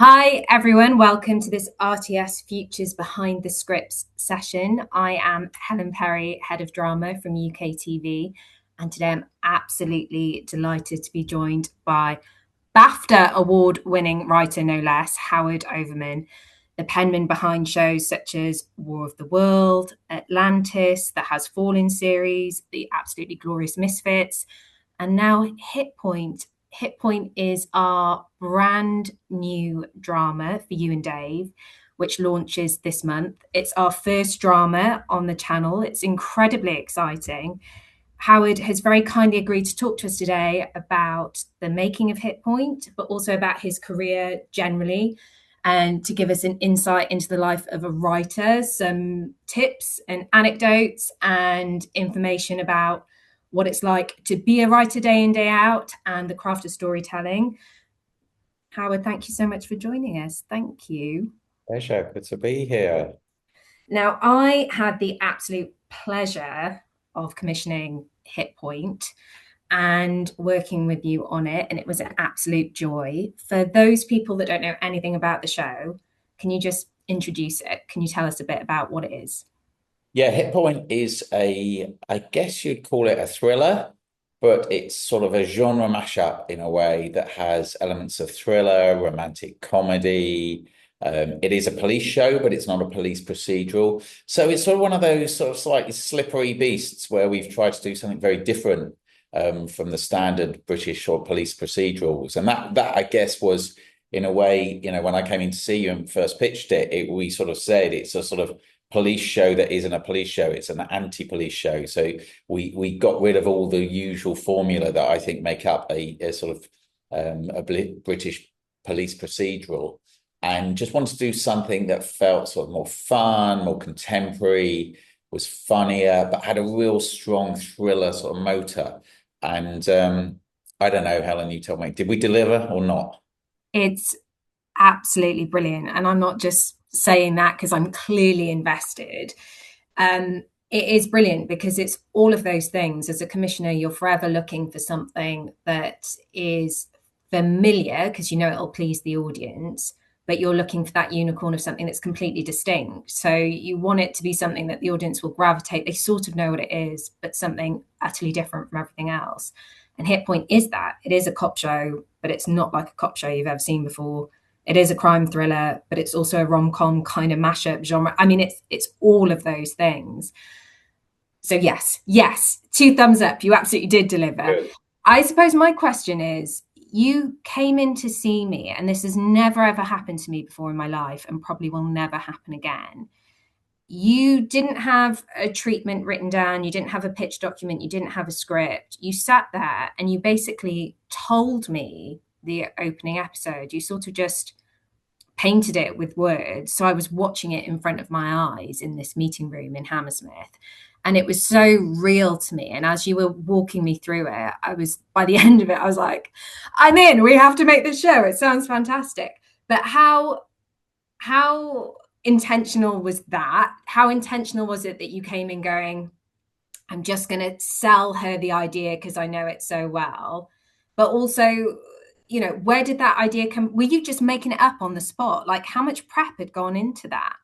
Hi, everyone. Welcome to this RTS Futures Behind the Scripts session. I am Helen Perry, Head of Drama from UK TV, and today I'm absolutely delighted to be joined by BAFTA award-winning writer, no less, Howard Overman, the penman behind shows such as War of the World, Atlantis, the Has Fallen series, the absolutely glorious Misfits, and now Hit Point. Hit Point is our brand new drama for U&Dave, which launches this month. It's our first drama on the channel. It's incredibly exciting. Howard has very kindly agreed to talk to us today about the making of Hit Point, but also about his career generally, and to give us an insight into the life of a writer, some tips and anecdotes and information about what it's like to be a writer day in, day out, and the craft of storytelling. Howard, thank you so much for joining us. Thank you. Pleasure. Good to be here. Now, I had the absolute pleasure of commissioning Hit Point and working with you on it, and it was an absolute joy. For those people that don't know anything about the show, can you just introduce it? Can you tell us a bit about what it is? Yeah, Hit Point is I guess you'd call it a thriller, but it's sort of a genre mashup in a way that has elements of thriller, romantic comedy. It is a police show, but it's not a police procedural. So it's sort of one of those sort of slightly slippery beasts where we've tried to do something very different from the standard British or police procedurals. And that I guess was in a way, when I came in to see you and first pitched it, we sort of said it's a sort of police show that isn't a police show. It's an anti-police show. So we got rid of all the usual formula that I think make up a sort of a British police procedural, and just wanted to do something that felt sort of more fun, more contemporary, was funnier, but had a real strong thriller sort of motor. And I don't know, Helen, you tell me, did we deliver or not? It's absolutely brilliant. And I'm not just saying that because I'm clearly invested. It is brilliant because it's all of those things. As a commissioner, you're forever looking for something that is familiar because you know it'll please the audience, but you're looking for that unicorn of something that's completely distinct. So you want it to be something that the audience will gravitate. They sort of know what it is, but something utterly different from everything else. And Hit Point is that. It is a cop show, but it's not like a cop show you've ever seen before. It is a crime thriller, but it's also a rom-com kind of mashup genre. I mean, it's all of those things. So yes, two thumbs up. You absolutely did deliver. Good. I suppose my question is, you came in to see me, and this has never ever happened to me before in my life, and probably will never happen again. You didn't have a treatment written down, you didn't have a pitch document, you didn't have a script. You sat there and you basically told me the opening episode. You sort of just painted it with words. So I was watching it in front of my eyes in this meeting room in Hammersmith. And it was so real to me. And as you were walking me through it, I was, by the end of it, I was like, I'm in, we have to make this show. It sounds fantastic. But how intentional was that? How intentional was it that you came in going, I'm just going to sell her the idea because I know it so well? But also, where did that idea come? Were you just making it up on the spot? Like, how much prep had gone into that?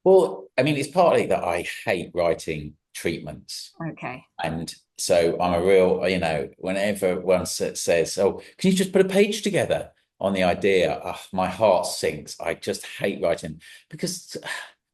Well, I mean, it's partly that I hate writing treatments. Okay. And so I'm a real, whenever one says, "Oh, can you just put a page together on the idea?" Oh, my heart sinks. I just hate writing because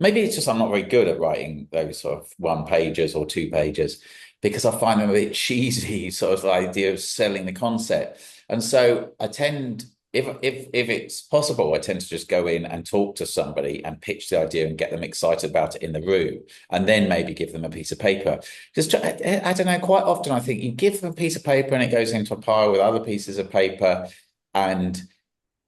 maybe it's just I'm not very good at writing those sort of one pages or two pages because I find them a bit cheesy, sort of the idea of selling the concept. And so I tend, if it's possible, I tend to just go in and talk to somebody and pitch the idea and get them excited about it in the room, and then maybe give them a piece of paper. Just I don't know. Quite often, I think you give them a piece of paper and it goes into a pile with other pieces of paper, and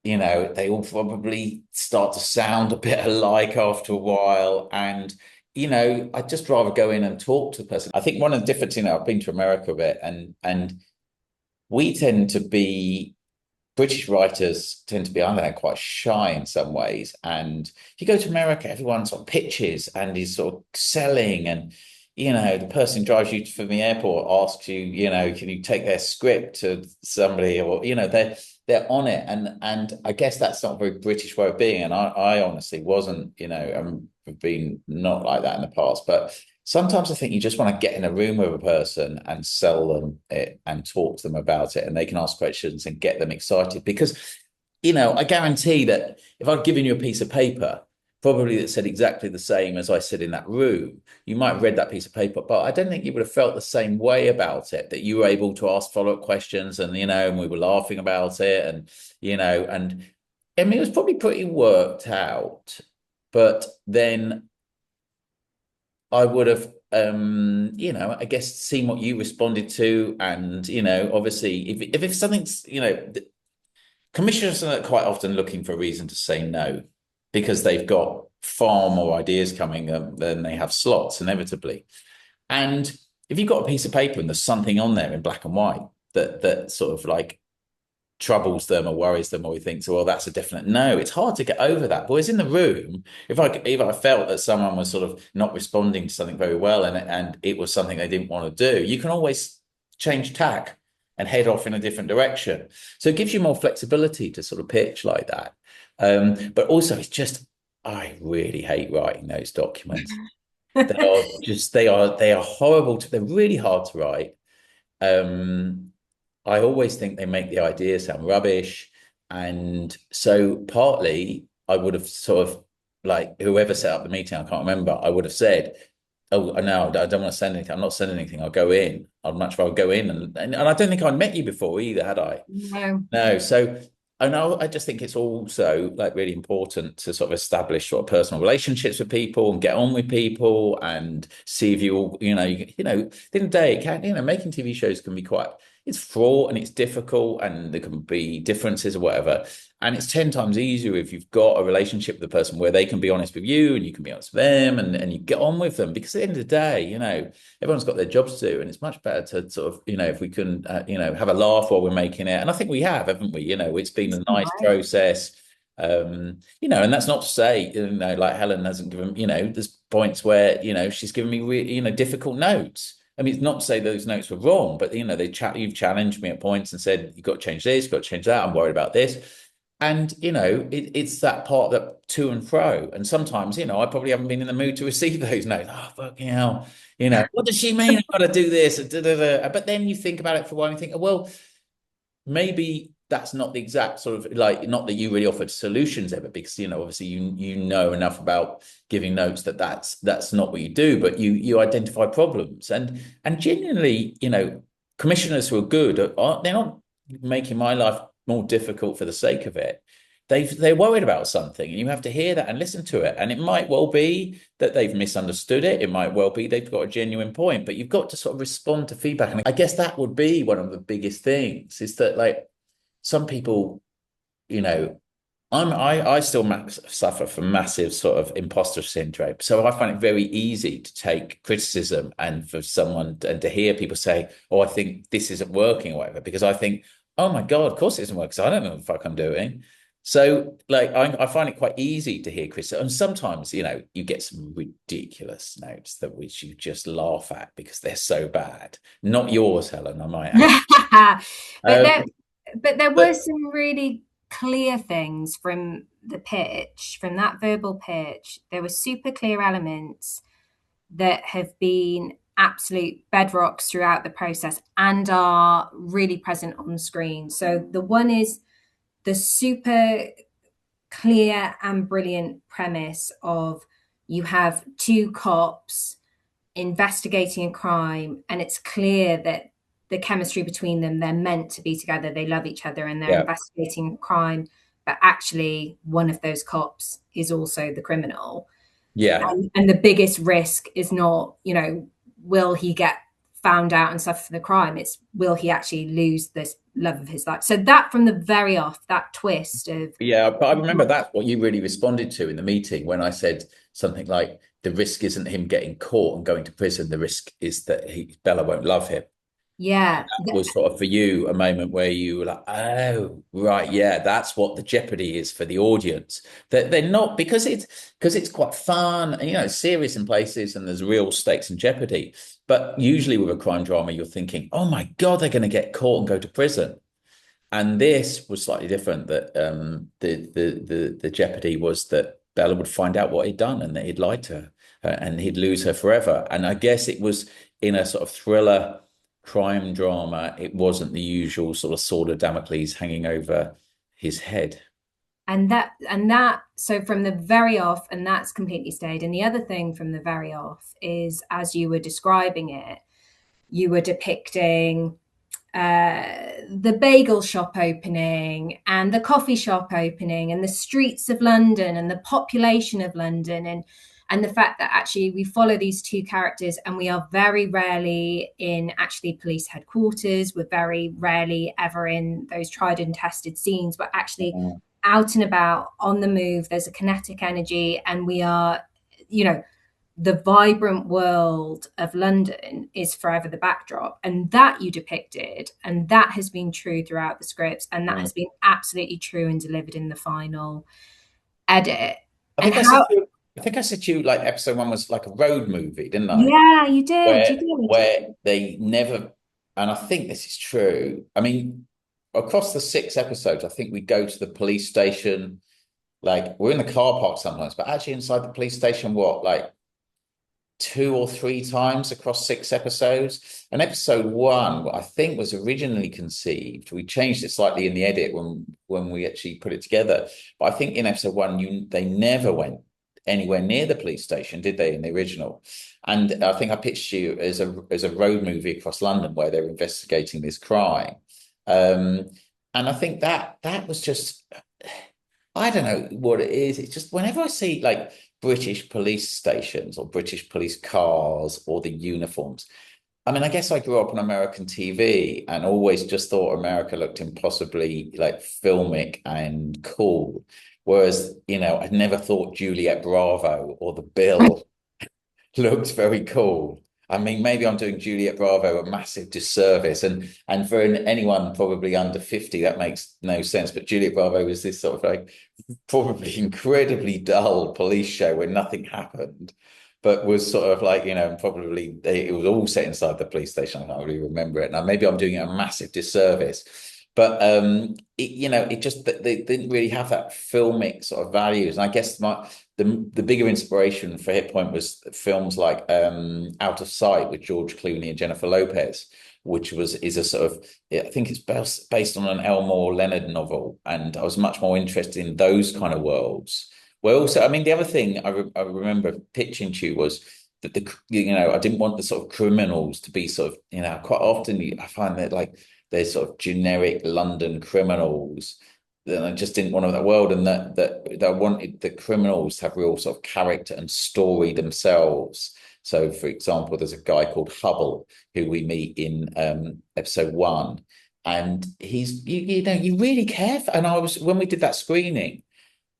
they all probably start to sound a bit alike after a while. And I'd just rather go in and talk to the person. I think one of the differences, I've been to America a bit, and we tend to be British writers tend to be, I don't know, quite shy in some ways. And if you go to America, everyone sort of pitches and is sort of selling. And, the person drives you from the airport, asks you, can you take their script to somebody, or they're on it, and I guess that's not a very British way of being, and I honestly wasn't, have been not like that in the past, but sometimes I think you just want to get in a room with a person and sell them it and talk to them about it, and they can ask questions and get them excited because, I guarantee that if I'd given you a piece of paper, probably that said exactly the same as I said in that room, you might have read that piece of paper, but I don't think you would have felt the same way about it, that you were able to ask follow-up questions and we were laughing about it and I mean, it was probably pretty worked out, but then I would have, I guess seen what you responded to. And, obviously if something's, commissioners are quite often looking for a reason to say no because they've got far more ideas coming than they have slots, inevitably. And if you've got a piece of paper and there's something on there in black and white that sort of like troubles them or worries them, or he thinks, well, that's a definite no, it's hard to get over that. But it's in the room. If I felt that someone was sort of not responding to something very well, and it was something they didn't want to do, you can always change tack and head off in a different direction. So it gives you more flexibility to sort of pitch like that. But also, it's just, I really hate writing those documents. They are horrible. They're really hard to write. I always think they make the idea sound rubbish. And so partly I would have sort of, like, whoever set up the meeting, I can't remember, I would have said, oh, no, I don't want to send anything. I'm not sending anything. I'll go in. I'd much rather go in. And I don't think I'd met you before either, had I? No. No. So I know, I just think it's also like really important to sort of establish sort of personal relationships with people and get on with people and see if you all, at the end of the day, it can, making TV shows can be quite, it's fraught and it's difficult and there can be differences or whatever. And it's 10 times easier if you've got a relationship with the person where they can be honest with you and you can be honest with them, and you get on with them, because at the end of the day, everyone's got their jobs to do, and it's much better to sort of, if we can, have a laugh while we're making it. And I think we have, haven't we? It's been a nice process. And that's not to say, like Helen hasn't given, there's points where, she's given me really, difficult notes. I mean, it's not to say those notes were wrong, but you've challenged me at points and said, you've got to change this, you've got to change that, I'm worried about this. And, it's that part that to and fro. And sometimes, I probably haven't been in the mood to receive those notes. Oh, fucking hell. What does she mean? I've got to do this. But then you think about it for a while and you think, well, maybe that's not the exact sort of, like, not that you really offered solutions ever, because, obviously you know enough about giving notes that's not what you do, but you identify problems. And genuinely, commissioners who are good, they're not making my life more difficult for the sake of it. They're worried about something, and you have to hear that and listen to it. And it might well be that they've misunderstood it. It might well be they've got a genuine point, but you've got to sort of respond to feedback. And I guess that would be one of the biggest things, is that, like, some people, I still suffer from massive sort of imposter syndrome. So I find it very easy to take criticism and for someone and to hear people say, oh, I think this isn't working or whatever, because I think, oh my God, of course it isn't working, because I don't know what the fuck I'm doing. So, like, I find it quite easy to hear criticism. And sometimes, you get some ridiculous notes which you just laugh at because they're so bad. Not yours, Helen, I might add. But there were some really clear things from the pitch, from that verbal pitch. There were super clear elements that have been absolute bedrocks throughout the process and are really present on screen. So the one is the super clear and brilliant premise of, you have two cops investigating a crime, and it's clear that the chemistry between them, they're meant to be together, they love each other, and they're investigating a crime, but actually one of those cops is also the criminal. And the biggest risk is not, will he get found out and suffer for the crime, it's, will he actually lose this love of his life? So that, from the very off, that twist of, but I remember that's what you really responded to in the meeting when I said something like, the risk isn't him getting caught and going to prison, the risk is that Bella won't love him. Yeah. Was sort of for you a moment where you were like, oh, right, yeah, that's what the jeopardy is for the audience. That they're not because it's quite fun and it's serious in places and there's real stakes in jeopardy. But usually with a crime drama, you're thinking, oh my God, they're going to get caught and go to prison. And this was slightly different. That the jeopardy was that Bella would find out what he'd done and that he'd lied to her, and he'd lose her forever. And I guess it was in a sort of thriller crime drama. It wasn't the usual sort of sword of Damocles hanging over his head. And that so from the very off, and that's completely stayed. And the other thing from the very off is, as you were describing it, you were depicting the bagel shop opening and the coffee shop opening and the streets of London and the population of London, and the fact that actually we follow these two characters and we are very rarely in actually police headquarters. We're very rarely ever in those tried and tested scenes. We're actually Mm. out and about on the move. There's a kinetic energy, and we are, you know, the vibrant world of London is forever the backdrop. And that you depicted, and that has been true throughout the scripts, and that Mm. has been absolutely true and delivered in the final edit. I And think I said how, to you, I think I said to you like episode one was like a road movie, didn't I? yeah, you did, you where did. where they never, and I think this is true. I mean, across the 6 episodes, I think we go to the police station. Like we're in the car park sometimes, but actually inside the police station, what, like 2 or 3 times across 6 episodes? And episode one, what I think was originally conceived, we changed it slightly in the edit when we actually put it together. But I think in episode one, they never went anywhere near the police station, did they, in the original? And I think I pitched you as a road movie across London where they're investigating this crime. Um, and I think that was just, I don't know what it is. It's just whenever I see like British police stations or British police cars or the uniforms. I mean, I guess I grew up on American TV and always just thought America looked impossibly like filmic and cool. Whereas, I'd never thought Juliet Bravo or the Bill looked very cool. I mean, maybe I'm doing Juliet Bravo a massive disservice, and for anyone probably under 50, that makes no sense. But Juliet Bravo was this sort of like probably incredibly dull police show where nothing happened, but was sort of like, probably it was all set inside the police station. I can't really remember it now. Maybe I'm doing it a massive disservice. But it just they didn't really have that filmic sort of values. And I guess the bigger inspiration for Hit Point was films like Out of Sight with George Clooney and Jennifer Lopez, which is a sort of, I think it's based on an Elmore Leonard novel, and I was much more interested in those kind of worlds. Well, also, I mean, the other thing I remember pitching to you was that I didn't want the sort of criminals to be sort of, quite often I find that like they're sort of generic London criminals. Then I just didn't want that world, and that I wanted the criminals to have real sort of character and story themselves. So, for example, there's a guy called Hubble who we meet in episode one, and he's you really care for. And I was when we did that screening,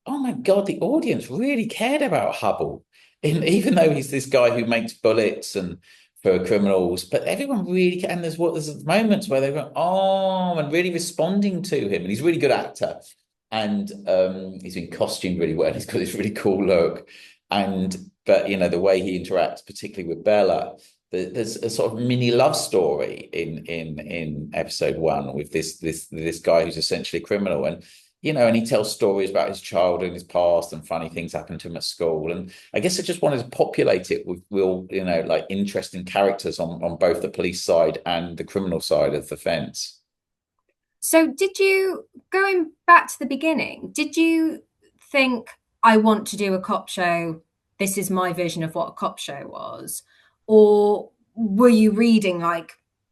oh my God, the audience really cared about Hubble, even though he's this guy who makes bullets and for criminals, but everyone really and there's moments where they go, oh, and really responding to him, and he's a really good actor, and he's been costumed really well. He's got this really cool look, and but the way he interacts, particularly with Bella, there's a sort of mini love story in episode one with this guy who's essentially a criminal, and he tells stories about his childhood and his past and funny things happened to him at school. And I guess I just wanted to populate it with real, like interesting characters on both the police side and the criminal side of the fence. So, going back to the beginning, did you think, I want to do a cop show? This is my vision of what a cop show was. Or were you reading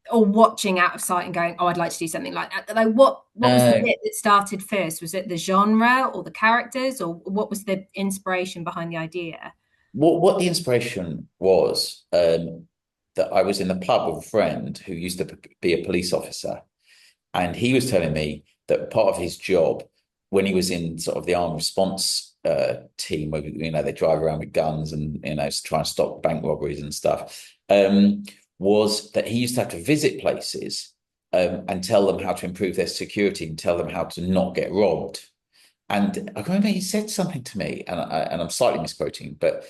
or watching Out of Sight and going, oh, I'd like to do something like that? Like, what was the bit that started first? Was it the genre or the characters, or what was the inspiration behind the idea? What the inspiration was, that I was in the pub with a friend who used to be a police officer. And he was telling me that part of his job, when he was in sort of the armed response team, where they drive around with guns and try and stop bank robberies and stuff, was that he used to have to visit places and tell them how to improve their security and tell them how to not get robbed. And I remember he said something to me, and I'm slightly misquoting, but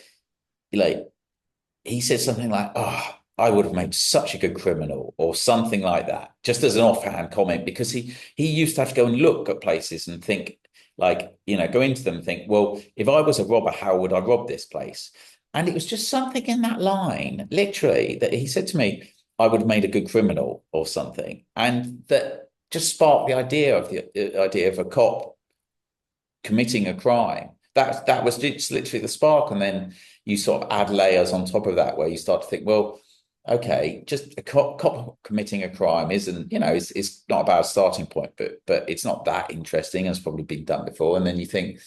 like he said something like, "Oh, I would have made such a good criminal," or something like that, just as an offhand comment, because he used to have to go and look at places and think, like, go into them and think, well, if I was a robber, how would I rob this place? And it was just something in that line, literally, that he said to me, I would have made a good criminal or something. And that just sparked the idea of a cop committing a crime. That was just literally the spark. And then you sort of add layers on top of that where you start to think, well, okay, just a cop committing a crime isn't, it's not a bad starting point, but it's not that interesting, as probably been done before. And then you think,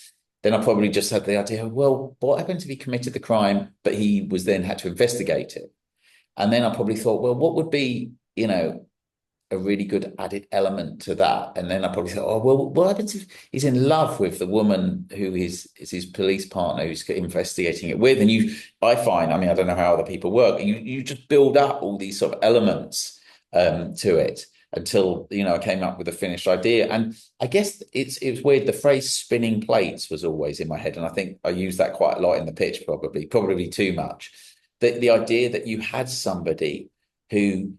then I probably just had the idea, well, what happened if he committed the crime, but he was then had to investigate it? And then I probably thought, well, what would be, a really good added element to that? And then I probably thought, oh, well, what happens if he's in love with the woman who is his police partner who's investigating it with? And I find, I mean, I don't know how other people work, you just build up all these sort of elements to it until, I came up with a finished idea. And I guess it's weird. The phrase spinning plates was always in my head. And I think I use that quite a lot in the pitch, probably too much. The idea that you had somebody who,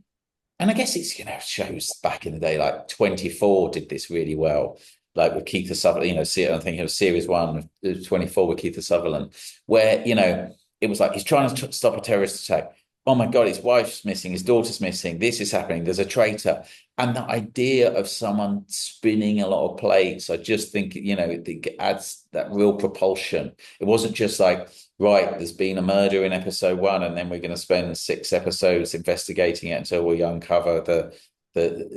and I guess it's, shows back in the day, like 24 did this really well, like with Keith Sutherland, I think it was series one of 24 with Keith Sutherland, where, it was like he's trying to stop a terrorist attack. Oh my God, his wife's missing, his daughter's missing, this is happening, there's a traitor. And the idea of someone spinning a lot of plates, I just think, it adds that real propulsion. It wasn't just like, right, there's been a murder in episode one, and then we're going to spend 6 episodes investigating it until we uncover the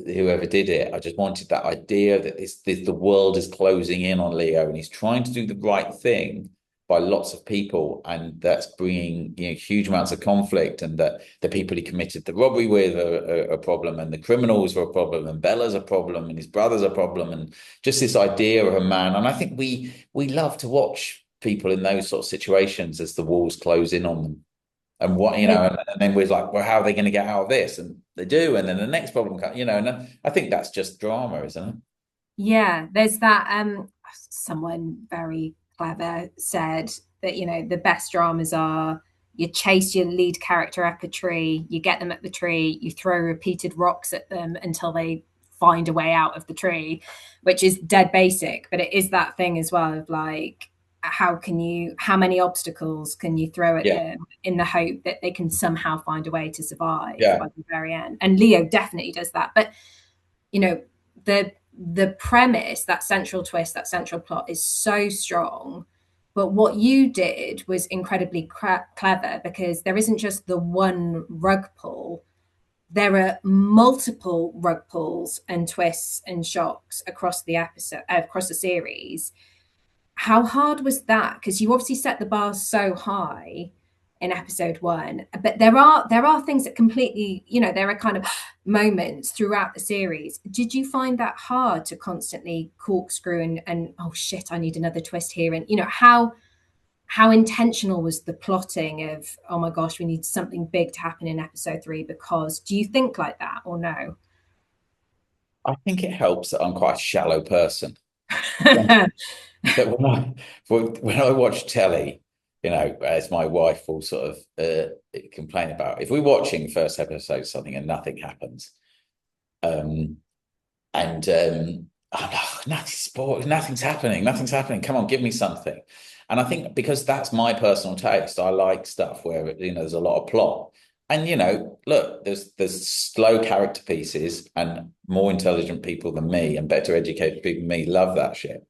whoever did it. I just wanted that idea that the world is closing in on Leo, and he's trying to do the right thing by lots of people, and that's bringing huge amounts of conflict, and that the people he committed the robbery with are a problem, and the criminals are a problem, and Bella's a problem, and his brother's a problem, and just this idea of a man. And I think we love to watch people in those sort of situations as the walls close in on them, and and then we're like, well, how are they going to get out of this? And they do, and then the next problem comes, and I think that's just drama, isn't it? Yeah, there's that someone very clever said that, the best dramas are you chase your lead character up a tree, you get them at the tree, you throw repeated rocks at them until they find a way out of the tree, which is dead basic, but it is that thing as well of like, how many obstacles can you throw at Yeah, them in the hope that they can somehow find a way to survive yeah, by the very end? And Leo definitely does that. But you know, the premise, that central twist, that central plot is so strong. But what you did was incredibly clever, because there isn't just the one rug pull. There are multiple rug pulls and twists and shocks across the episode, across the series. How hard was that? Because you obviously set the bar so high in episode one, but there are things that completely, there are kind of moments throughout the series. Did you find that hard to constantly corkscrew and oh shit, I need another twist here? And how intentional was the plotting of, oh my gosh, we need something big to happen in episode three? Because do you think like that or no? I think it helps that I'm quite a shallow person. That when I watch telly, as my wife will sort of complain about, if we're watching first episode of something and nothing happens, um, and oh, no, nothing's happening. Come on, give me something. And I think because that's my personal taste, I like stuff where there's a lot of plot. And look, there's slow character pieces, and more intelligent people than me and better educated people than me love that shit.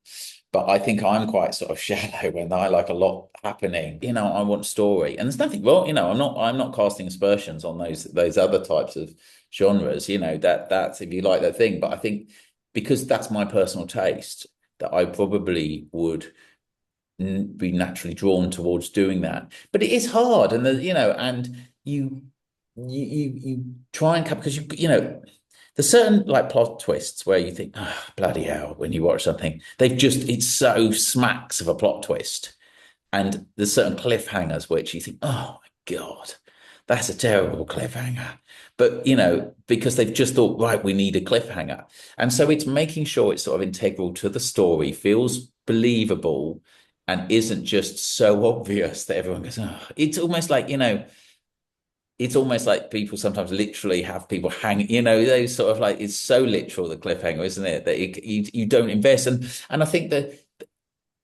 But I think I'm quite sort of shallow when I like a lot happening. I want story, and there's nothing wrong. I'm not casting aspersions on those other types of genres. That's if you like that thing. But I think because that's my personal taste, that I probably would be naturally drawn towards doing that. But it is hard, and and you try and cut, because there's certain like plot twists where you think, oh, bloody hell, when you watch something, it's so smacks of a plot twist. And there's certain cliffhangers which you think, oh my God, that's a terrible cliffhanger. But, because they've just thought, right, we need a cliffhanger. And so it's making sure it's sort of integral to the story, feels believable, and isn't just so obvious that everyone goes, oh, it's almost like people sometimes literally have people hang, those sort of like, it's so literal, the cliffhanger, isn't it? That you don't invest. And I think that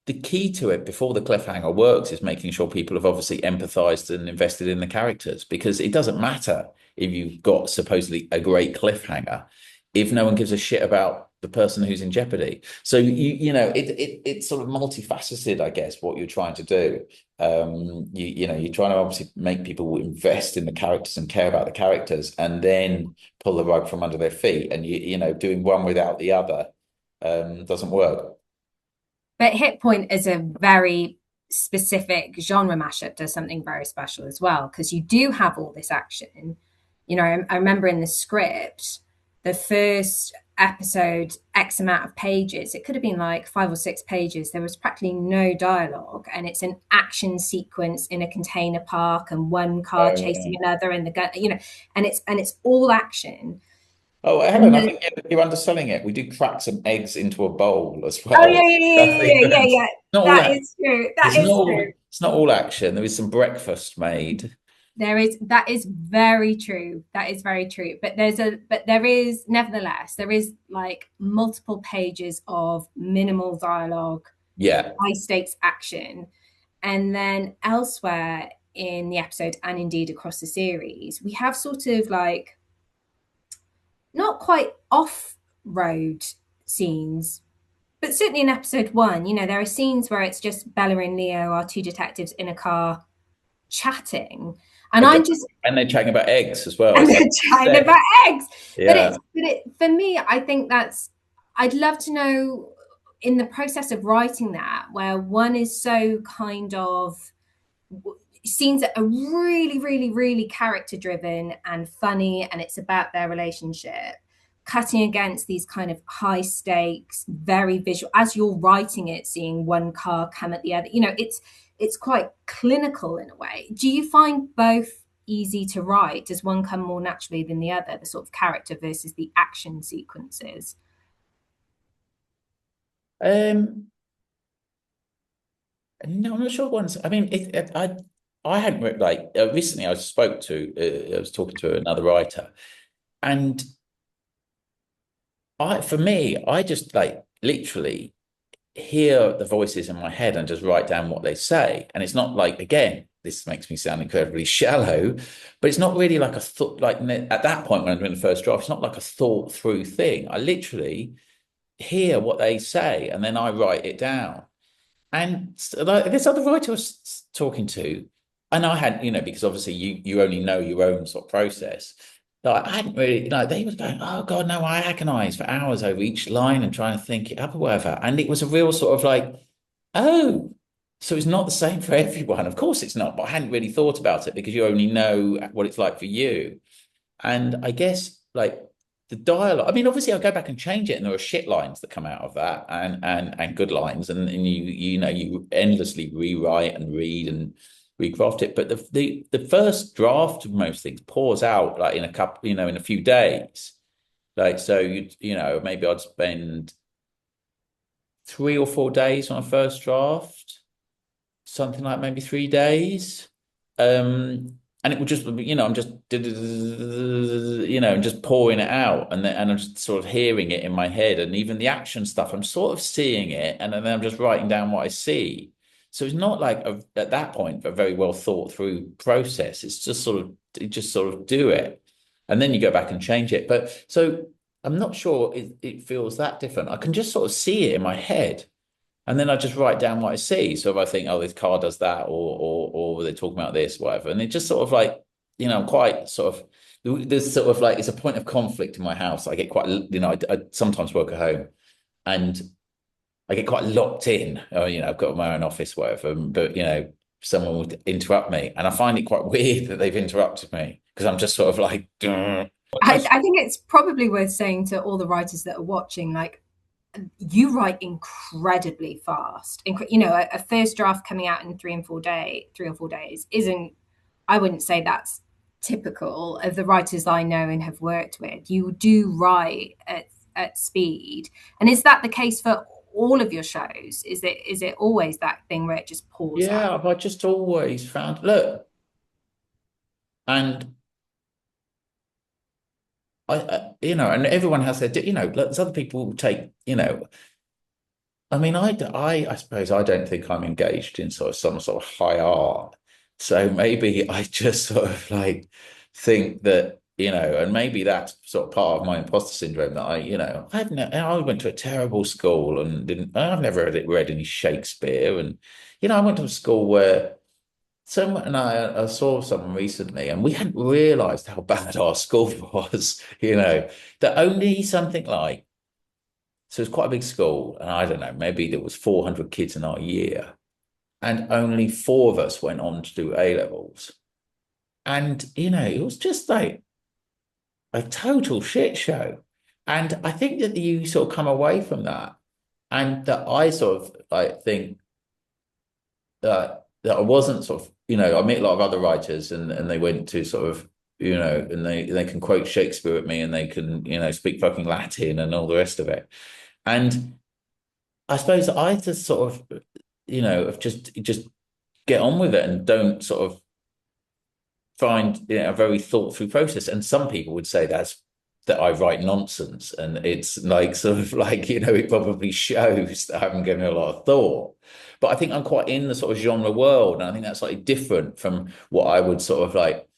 the key to it before the cliffhanger works is making sure people have obviously empathized and invested in the characters, because it doesn't matter if you've got supposedly a great cliffhanger if no one gives a shit about the person who's in jeopardy. So it's sort of multifaceted, I guess, what you're trying to do. You're trying to obviously make people invest in the characters and care about the characters, and then pull the rug from under their feet. And doing one without the other doesn't work. But Hit Point is a very specific genre mashup, does something very special as well, because you do have all this action. I remember in the script, the first episode, X amount of pages, it could have been like 5 or 6 pages. There was practically no dialogue, and it's an action sequence in a container park and one car chasing another and the gun, and it's all action. Oh, And Helen, I the, think you're underselling it. We do crack some eggs into a bowl as oh yeah, well. yeah, yeah, I yeah, think yeah, yeah, that's yeah. not all That that. is true. That It's not is all. true. It's not all action. There is some breakfast made. That is very true. That is very true. But there is nevertheless there is like multiple pages of minimal dialogue, Yeah. high stakes action, and then elsewhere in the episode and indeed across the series, we have sort of like not quite off road scenes, but certainly in episode one, there are scenes where it's just Bella and Leo, our two detectives, in a car chatting. And Okay. I'm just And they're chatting about eggs as well. and It's they're like chatting sex. about eggs. Yeah. For me, I think I'd love to know in the process of writing that, where one is so kind of scenes that are really, really, really character driven and funny, and it's about their relationship, cutting against these kind of high stakes, very visual, as you're writing it, seeing one car come at the other, it's quite clinical in a way. Do you find both easy to write? Does one come more naturally than the other, the sort of character versus the action sequences? Um. No, I'm not sure. Once, I mean, I hadn't like recently. I was talking to another writer, and for me, I just like literally hear the voices in my head and just write down what they say. And it's not like, again, this makes me sound incredibly shallow, but it's not really like a thought, like at that point when I'm doing the first draft, it's not like a thought through thing. I literally hear what they say and then I write it down. And like this other writer I was talking to, and I had, because obviously you only know your own sort of process. Like I hadn't really, they were going, oh God, no, I agonize for hours over each line and trying to think it up or whatever. And it was a real sort of like, oh, so it's not the same for everyone. Of course it's not, but I hadn't really thought about it because you only know what it's like for you. And I guess like the dialogue, I mean, obviously I'll go back and change it, and there are shit lines that come out of that and good lines, and you endlessly rewrite and read and recraft it. But the first draft of most things pours out like in a couple, in a few days. Like so maybe I'd spend 3 or 4 days on a first draft, something like maybe 3 days. And it would just, I'm just, just pouring it out, and I'm just sort of hearing it in my head, and even the action stuff, I'm sort of seeing it, and then I'm just writing down what I see. So it's not like at that point a very well thought through process. It's just sort of do it, and then you go back and change it. But so I'm not sure it feels that different. I can just sort of see it in my head. And then I just write down what I see. So if I think, oh, this car does that, or they're talking about this, whatever, and it just sort of like, quite sort of there's sort of like it's a point of conflict in my house. I get quite, I sometimes work at home, and I get quite locked in. I've got my own office, whatever, but someone would interrupt me, and I find it quite weird that they've interrupted me because I'm just sort of like, I think it's probably worth saying to all the writers that are watching, like, you write incredibly fast. A first draft coming out in 3 or 4 days isn't. I wouldn't say that's typical of the writers I know and have worked with. You do write at speed. And is that the case for all of your shows? Is it always that thing where it just pours out? Yeah, I just always found, look, and and everyone has their, there's other people who take, I mean, I suppose I don't think I'm engaged in sort of some sort of high art. So maybe I just sort of like think that, and maybe that's sort of part of my imposter syndrome that I went to a terrible school and I've never read any Shakespeare. And, I went to a school where someone and I saw someone recently and we hadn't realized how bad our school was, that only something like, so it's quite a big school, and I don't know, maybe there was 400 kids in our year, and only four of us went on to do A levels. And it was just like a total shit show. And I think that you sort of come away from that, and that I sort of like think that I wasn't sort of, I meet a lot of other writers, and they went to sort of, and they can quote Shakespeare at me, and they can, speak fucking Latin and all the rest of it. And I suppose I just sort of, just get on with it and don't sort of find a very thought through process. And some people would say that I write nonsense, and it's like sort of like it probably shows that I haven't given it a lot of thought. But I think I'm quite in the sort of genre world, and I think that's slightly different from what I would sort of like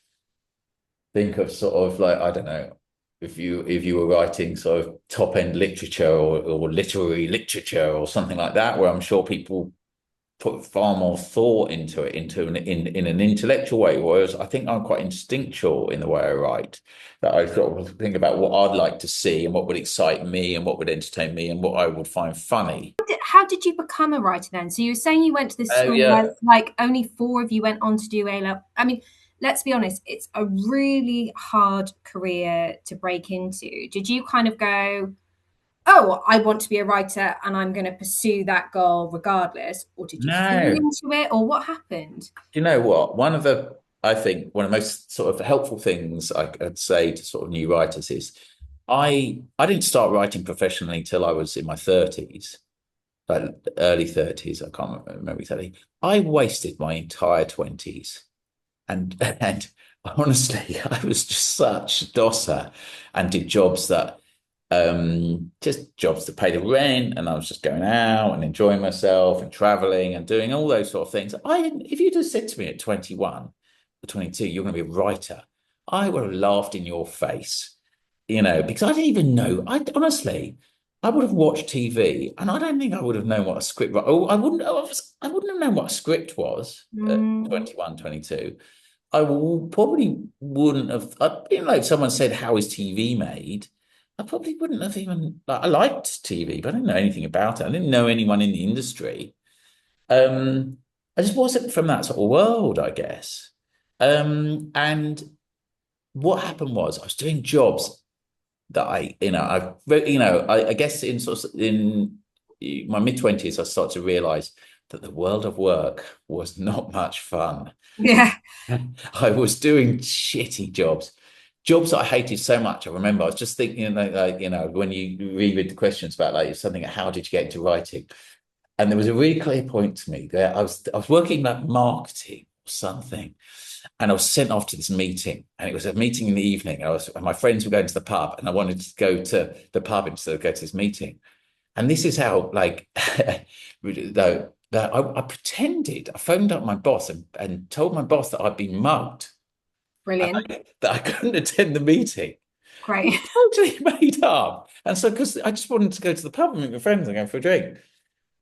think of sort of like, I don't know, if you were writing sort of top end literature or literary literature or something like that, where I'm sure people put far more thought into it, in an intellectual way. Whereas I think I'm quite instinctual in the way I write, that I sort of think about what I'd like to see and what would excite me and what would entertain me and what I would find funny. How did you become a writer then? So you were saying you went to this Oh school where yeah. like only four of you went on to do A level. I mean, let's be honest, it's a really hard career to break into. Did you kind of go, oh, I want to be a writer and I'm going to pursue that goal regardless? Or did you fall No. into it? Or what happened? Do you know what? I think one of the most sort of helpful things I'd say to sort of new writers is I didn't start writing professionally till I was in my 30s, like early 30s. I can't remember exactly. I wasted my entire 20s. And honestly, I was just such a dosser and did jobs that just jobs to pay the rent, and I was just going out and enjoying myself and traveling and doing all those sort of things. If you'd have said to me at 21 or 22, you're going to be a writer, I would have laughed in your face, because I didn't even know. I honestly, I would have watched TV, and I don't think I would have known what a script. Oh, I wouldn't have known what a script was at Mm, 21, 22. Probably wouldn't have. Like someone said, "How is TV made?" I probably wouldn't have even. Like, I liked TV, but I didn't know anything about it. I didn't know anyone in the industry. Um, I just wasn't from that sort of world, I guess. And what happened was I was doing jobs that I guess in sort of in my mid-20s, I started to realize that the world of work was not much fun. yeah, I was doing shitty jobs that I hated so much. I remember I was just thinking, when you reread the questions about like something, how did you get into writing? And there was a really clear point to me there. I was working like marketing or something, and I was sent off to this meeting, and it was a meeting in the evening. And my friends were going to the pub, and I wanted to go to the pub instead of go to this meeting. And this is how, like, though, that I pretended. I phoned up my boss and told my boss that I'd been mugged, and brilliant. that I couldn't attend the meeting. It Great. was totally made up. And so, because I just wanted to go to the pub and meet my friends and go for a drink.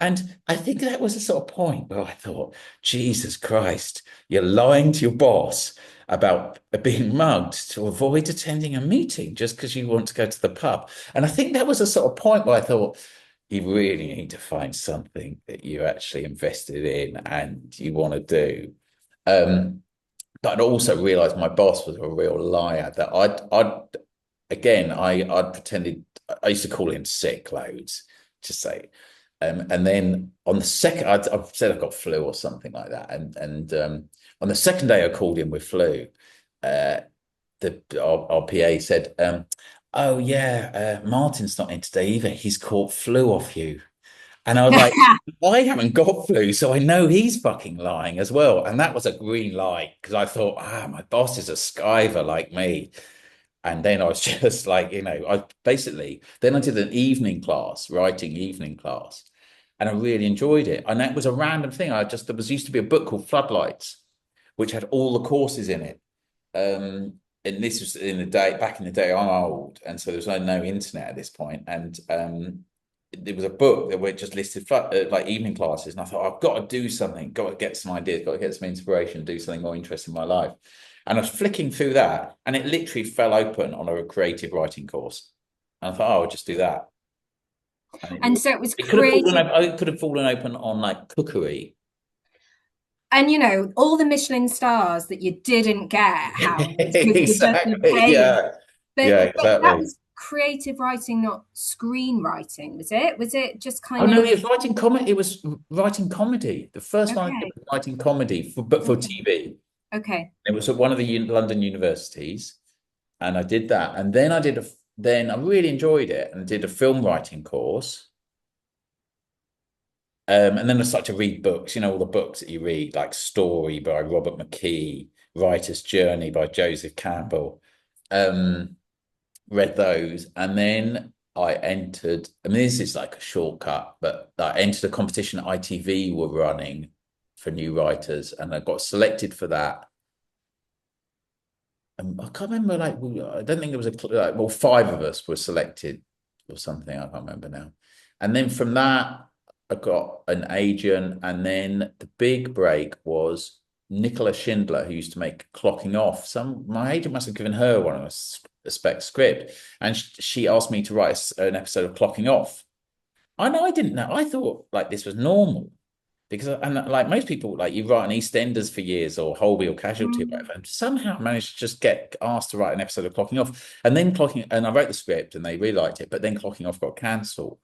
And I think that was a sort of point where I thought, Jesus Christ, you're lying to your boss about being mugged to avoid attending a meeting just because you want to go to the pub. And I think that was a sort of point where I thought, you really need to find something that you're actually invested in and you want to do. But I'd also realized my boss was a real liar, that I'd pretended. I used to call in sick loads to say, and then on the second, I've said I've got flu or something like that, and on the second day I called in with flu, uh, our PA said, "Oh yeah, Martin's not in today either. He's caught flu off you." And I was like, I haven't got flu, so I know he's fucking lying as well. And that was a green light because I thought, my boss is a skiver like me. And then I was just like, I basically, then I did an evening class, writing evening class, and I really enjoyed it. And that was a random thing. There was used to be a book called Floodlights, which had all the courses in it. And this was back in the day, I'm old. And so there was no internet at this point. And there was a book that were just listed like evening classes. And I thought, I've got to do something, got to get some ideas, got to get some inspiration, do something more interesting in my life. And I was flicking through that, and it literally fell open on a creative writing course. And I thought, I'll just do that. And so it was It could have fallen creative. open, it could have fallen open on like cookery. And all the Michelin stars that you didn't get, Howard, because you're just a Exactly. pain. Yeah. But Yeah, that exactly. was creative writing, not screenwriting, was it? Was it just Oh kind no, of it was writing comedy. It was writing comedy. The first one I did okay? was writing comedy but for Okay. TV. Okay. It was at one of the London universities, and I did that. And then then I really enjoyed it and did a film writing course. And then I started to read books, all the books that you read, like Story by Robert McKee, Writer's Journey by Joseph Campbell. Um, Read those, and then I entered. I mean, this is like a shortcut, but I entered a competition ITV were running for new writers, and I got selected for that. And I can't remember, like, I don't think there was well, five of us were selected or something. I can't remember now. And then from that, I got an agent, and then the big break was Nicola Schindler, who used to make Clocking Off. My agent must have given her one of a spec script, and she asked me to write an episode of Clocking Off. I know I didn't know. I thought like this was normal because, and like most people, like you write on EastEnders for years or Holby or Casualty or Mm. whatever, and somehow I managed to just get asked to write an episode of Clocking Off, and then and I wrote the script and they really liked it, but then Clocking Off got cancelled.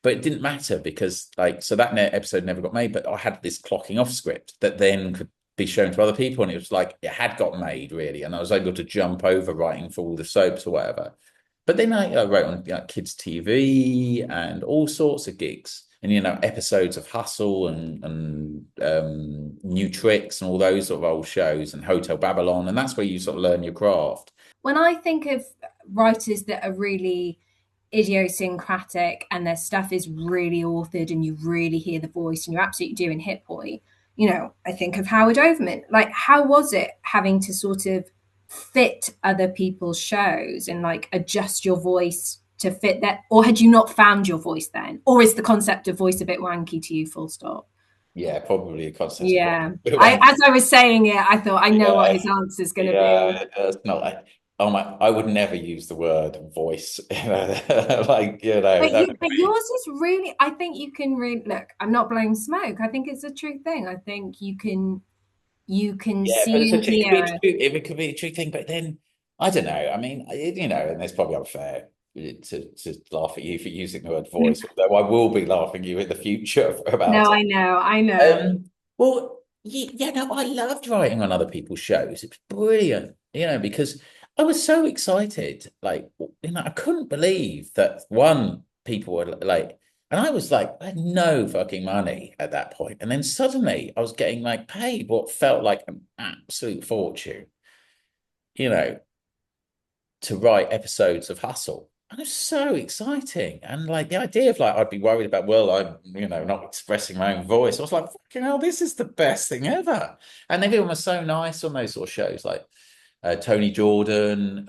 But it didn't matter because so that episode never got made, but I had this Clocking Off script that then could be shown to other people, and it was like it had got made really, and I was able to jump over writing for all the soaps or whatever. But then I wrote on kids TV and all sorts of gigs, and episodes of Hustle and New Tricks and all those sort of old shows and Hotel Babylon, and that's where you sort of learn your craft. When I think of writers that are really idiosyncratic and their stuff is really authored and you really hear the voice and you're absolutely doing Hit Boy, I think of Howard Overman. Like, how was it having to sort of fit other people's shows and like adjust your voice to fit that? Or had you not found your voice then? Or is the concept of voice a bit wanky to you, full stop? Yeah, probably a concept of Yeah. wank. As I was saying it, I thought I know what Yeah, his answer is going to be. yeah, it's not like, oh my, I would never use the word voice, like, that would But be, yours is really. I think you can really look. I'm not blowing smoke. I think it's a true thing. I think you can yeah, but see and it could be a hear. true, it could be a true thing, but then, I don't know, I mean, and it's probably unfair to laugh at you for using the word voice, although I will be laughing at you in the future about No, it. I know, I know. Well, yeah, no, I loved writing on other people's shows. It was brilliant, because I was so excited. Like, I couldn't believe that people were like, and I was like, I had no fucking money at that point. And then suddenly I was getting like paid what felt like an absolute fortune, you know, to write episodes of Hustle. And it's so exciting. And like the idea of like, I'd be worried about, well, I'm, not expressing my own voice. I was like, fucking hell, this is the best thing ever. And everyone was so nice on those sort of shows. Like Tony Jordan,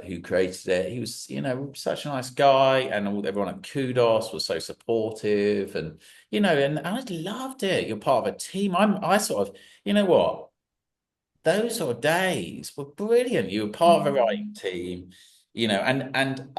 who created it, he was, such a nice guy. And everyone at Kudos was so supportive. And, and I loved it. You're part of a team. I sort of, you know what? Those sort of days were brilliant. You were part of a writing team, and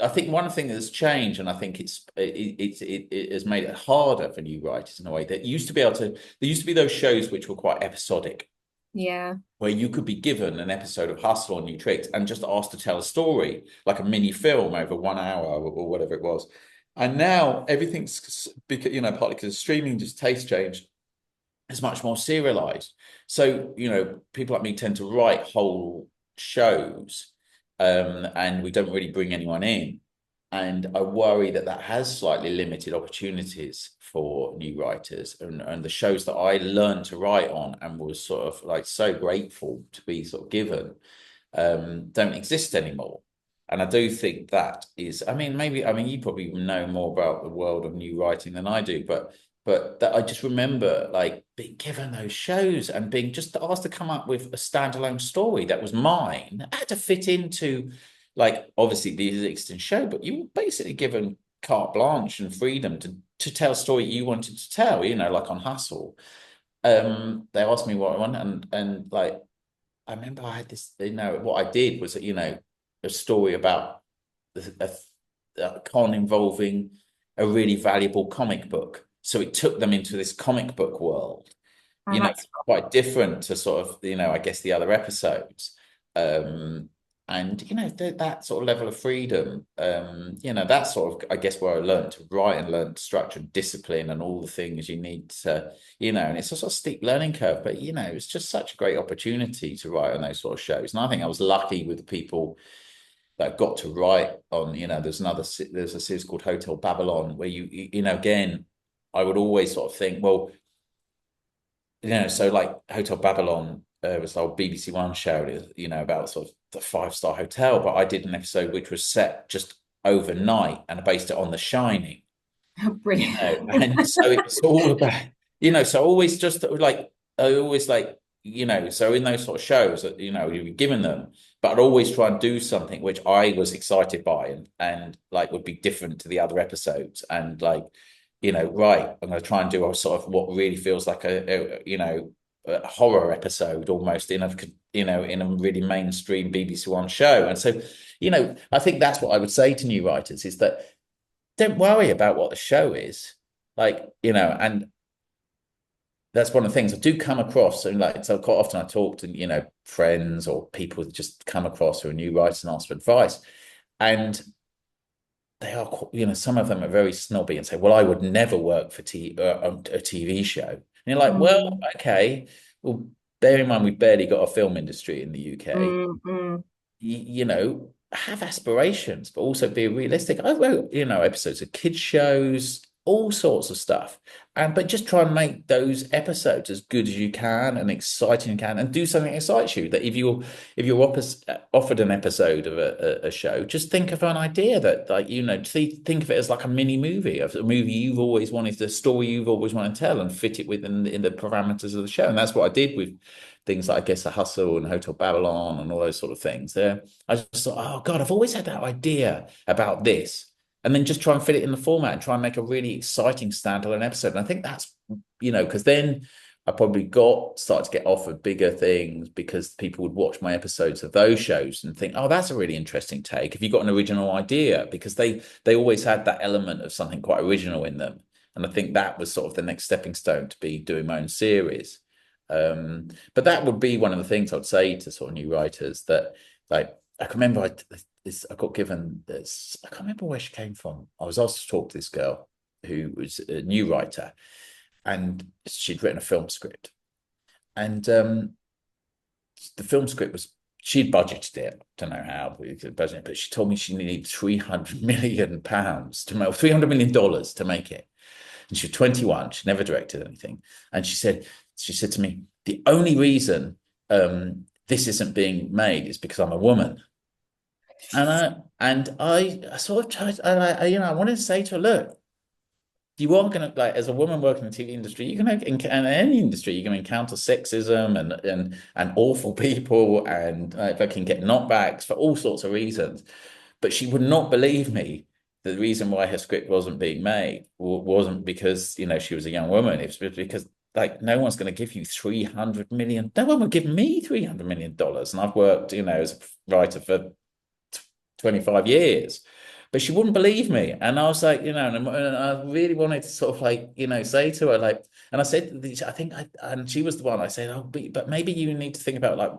I think one thing that's changed, and I think it has made it harder for new writers in a way that used to be able to. There used to be those shows which were quite episodic, Yeah, where you could be given an episode of Hustle or New Tricks and just asked to tell a story, like a mini film over 1 hour or whatever it was. And now everything's because partly because streaming just taste changed. is much more serialized. So, people like me tend to write whole shows, and we don't really bring anyone in. And I worry that that has slightly limited opportunities for new writers. And the shows that I learned to write on and was sort of like so grateful to be sort of given, don't exist anymore. And I do think that is, I mean, maybe, I mean, you probably know more about the world of new writing than I do, but that I just remember like being given those shows and being just asked to come up with a standalone story that was mine. I had to fit into, like, obviously the existing show, but you were basically given carte blanche and freedom to tell a story you wanted to tell, like on Hustle. They asked me what I want, and like I remember I had this, what I did was, a story about a con involving a really valuable comic book. So it took them into this comic book world, Oh, that's quite different to sort of, I guess the other episodes. Um, and that sort of level of freedom, that's sort of, I guess, where I learned to write and learn structure and discipline and all the things you need to, and it's a sort of steep learning curve, but it's just such a great opportunity to write on those sort of shows. And I think I was lucky with the people that got to write on, there's a series called Hotel Babylon where again, I would always sort of think, well, so like Hotel Babylon was the old BBC One show, about sort of the five-star hotel. But I did an episode which was set just overnight and I based it on The Shining, brilliant. and so it's all about, so always just like, I always like, so in those sort of shows that, you were given them, but I'd always try and do something which I was excited by and like would be different to the other episodes. And like, right, I'm going to try and do a sort of what really feels like a horror episode almost in a really mainstream BBC One show. And so, I think that's what I would say to new writers is that don't worry about what the show is. Like, and that's one of the things I do come across. And like, so quite often I talk to, friends or people that just come across who are new writers and ask for advice. And they are, some of them are very snobby and say, well, I would never work for a TV show. And you're like, well, Mm, okay. Well, bear in mind, we've barely got a film industry in the UK. mm, mm. Have aspirations, but also be realistic. I wrote, episodes of kids shows, all sorts of stuff. But just try and make those episodes as good as you can and exciting you can, and do something that excites you. That if you're offered an episode of a show, just think of an idea that, like, think of it as like a mini movie, of a movie you've always wanted, the story you've always wanted to tell, and fit it within in the parameters of the show. And that's what I did with things like, I guess, The Hustle and Hotel Babylon and all those sort of things. There, I just thought, oh God, I've always had that idea about this, and then just try and fit it in the format and try and make a really exciting standalone episode. And I think that's, because then I probably started to get offered bigger things because people would watch my episodes of those shows and think, oh, that's a really interesting take. If you got an original idea, because they always had that element of something quite original in them. And I think that was sort of the next stepping stone to be doing my own series. But that would be one of the things I'd say to sort of new writers, that, like, I can remember I got given this, I can't remember where she came from. I was asked to talk to this girl who was a new writer, and she'd written a film script. And the film script was, she'd budgeted it. I don't know how we could budget it, but she told me she needed £300 million to make, $300 million to make it. And she was 21. She never directed anything. And she said to me, the only reason this isn't being made is because I'm a woman. And I sort of tried, I wanted to say to her, look, you are going to, like, as a woman working in the TV industry, you're going to, in any industry, you're going to encounter sexism and awful people, and they can get knockbacks for all sorts of reasons. But she would not believe me. The reason why her script wasn't being made wasn't because, she was a young woman. It was because, like, no one's going to give you 300 million. No one would give me $300 million. And I've worked, as a writer for 25 years. But she wouldn't believe me. And I was like, and I really wanted to sort of, like, say to her, like, and I said, I think and she was the one I said, oh, but maybe you need to think about, like,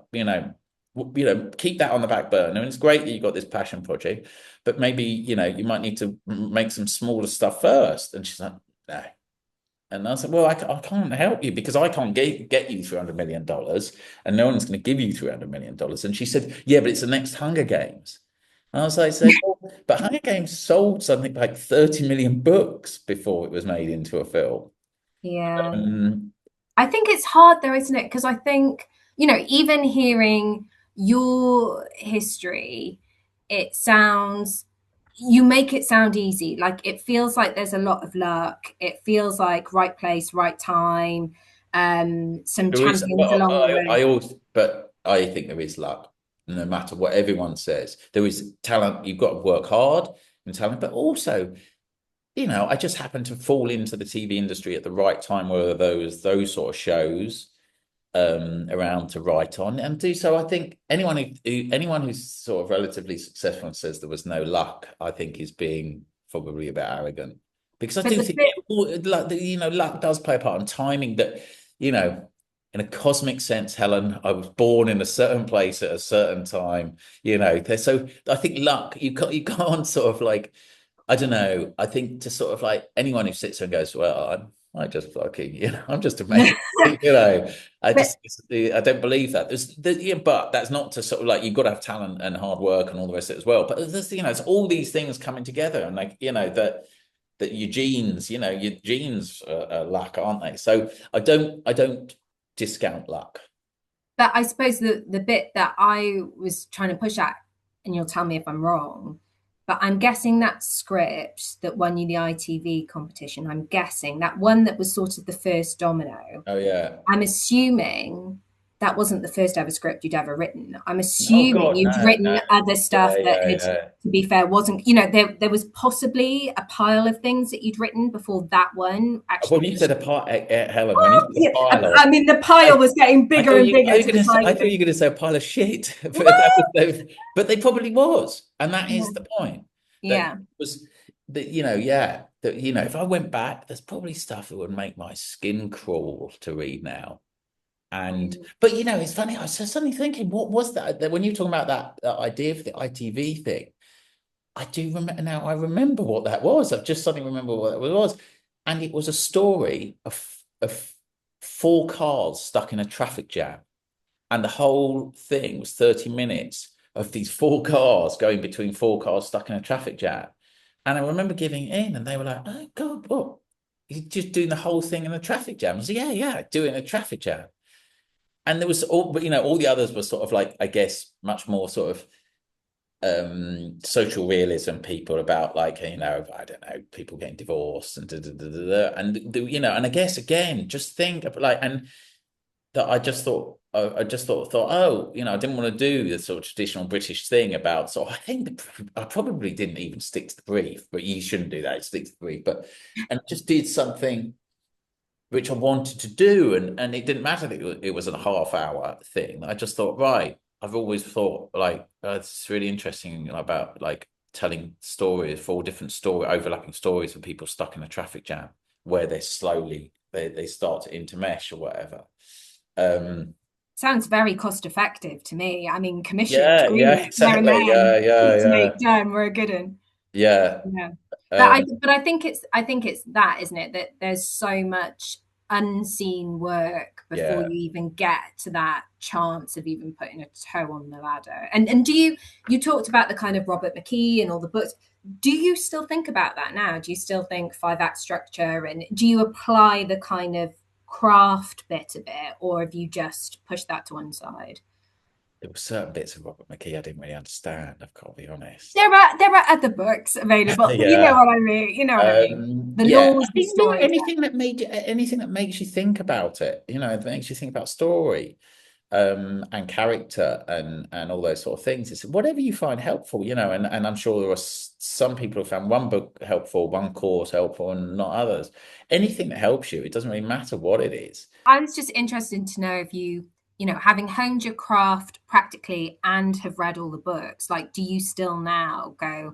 keep that on the back burner. And it's great that you got this passion project, but maybe, you might need to make some smaller stuff first. And she's like, no. And I said, well, I can't help you because I can't get you $300 million and no one's going to give you $300 million. And she said, yeah, but it's the next Hunger Games. And I was like, well, but Hunger Games sold something like 30 million books before it was made into a film. Yeah. Um, I think it's hard though, isn't it? Because I think, even hearing your history, it sounds, you make it sound easy. Like it feels like there's a lot of luck. It feels like right place, right time, some there is, champions along the way. but I think there is luck, no matter what everyone says. There is talent. You've got to work hard and talent, but also, I just happened to fall into the TV industry at the right time where those sort of shows around to write on and do so. I think anyone who's sort of relatively successful and says there was no luck, I think is being probably a bit arrogant because I But do the think bit luck, luck does play a part in timing that, you know, in a cosmic sense, Helen, I was born in a certain place at a certain time, so I think luck, you can't sort of like, I don't know. I think to sort of like anyone who sits there and goes, well, I just fucking, I'm just amazing. I but just, I don't believe that. Yeah, but that's not to sort of like, you've got to have talent and hard work and all the rest of it as well. But there's, it's all these things coming together and like, that your genes are luck, aren't they? So I don't discount luck. But I suppose the bit that I was trying to push at, and you'll tell me if I'm wrong, but I'm guessing that script that won you the ITV competition, I'm guessing that one that was sort of the first domino, Oh yeah. I'm assuming that wasn't the first ever script you'd ever written. I'm Oh assuming God, you'd no, written no. other Yeah, stuff that yeah, had, yeah. to be fair, wasn't, there was possibly a pile of things that you'd written before that one actually When you pushed. said a pile, Helen, when you Oh, said a yeah. pile of, I mean, the I, pile was getting I bigger thought and you, bigger to the I time thought that, you were going to say a pile of shit, what? but they probably was, and that Yeah. is the point. That Yeah. was that, yeah, that if I went back, there's probably stuff that would make my skin crawl to read now. And Mm. but it's funny. I was just suddenly thinking, what was that when you were talking about that idea for the ITV thing? I do remember now. I remember what that was. I've just suddenly remember what it was, and it was a story of four cars stuck in a traffic jam, and the whole thing was 30 minutes of these four cars going between four cars stuck in a traffic jam. And I remember giving in, and they were like, "Oh God, what? You're just doing the whole thing in a traffic jam?" I was like, "Yeah, yeah, doing a traffic jam." And there was all, but all the others were sort of like, I guess, much more sort of social realism people about like, I don't know, people getting divorced and and I guess again, just think of like, and that I just thought, oh, I didn't want to do the sort of traditional British thing about, so I think I probably didn't even stick to the brief, but you shouldn't do that, stick to the brief, but and just did something which I wanted to do, and it didn't matter that it was a half-hour thing. I just thought, right, I've always thought like, it's really interesting about like telling stories, four different overlapping stories of people stuck in a traffic jam where they start to intermesh or whatever. Um, Sounds very cost effective to me. I mean, commissioned yeah, yeah, green there and exactly. then Yeah, yeah, to yeah, make done. We're a good one. yeah. Yeah. Um, But I think it's that, isn't it? That there's so much unseen work before yeah. you even get to that chance of even putting a toe on the ladder. And do you talked about the kind of Robert McKee and all the books. Do you still think about that now? Do you still think 5 act structure, and do you apply the kind of craft bit of it, or have you just pushed that to one side? There were certain bits of Robert McKee I didn't really understand, I've got to be honest. There are other books available, but you know Yeah. what I mean. You know what I mean. The Yeah, I laws of think no, storytelling. anything that makes you think about it, that makes you think about story, and character and all those sort of things. It's whatever you find helpful, and I'm sure there are some people who found one book helpful, one course helpful, and not others. Anything that helps you, it doesn't really matter what it is. I was just interested to know if having honed your craft practically and have read all the books, like, do you still now go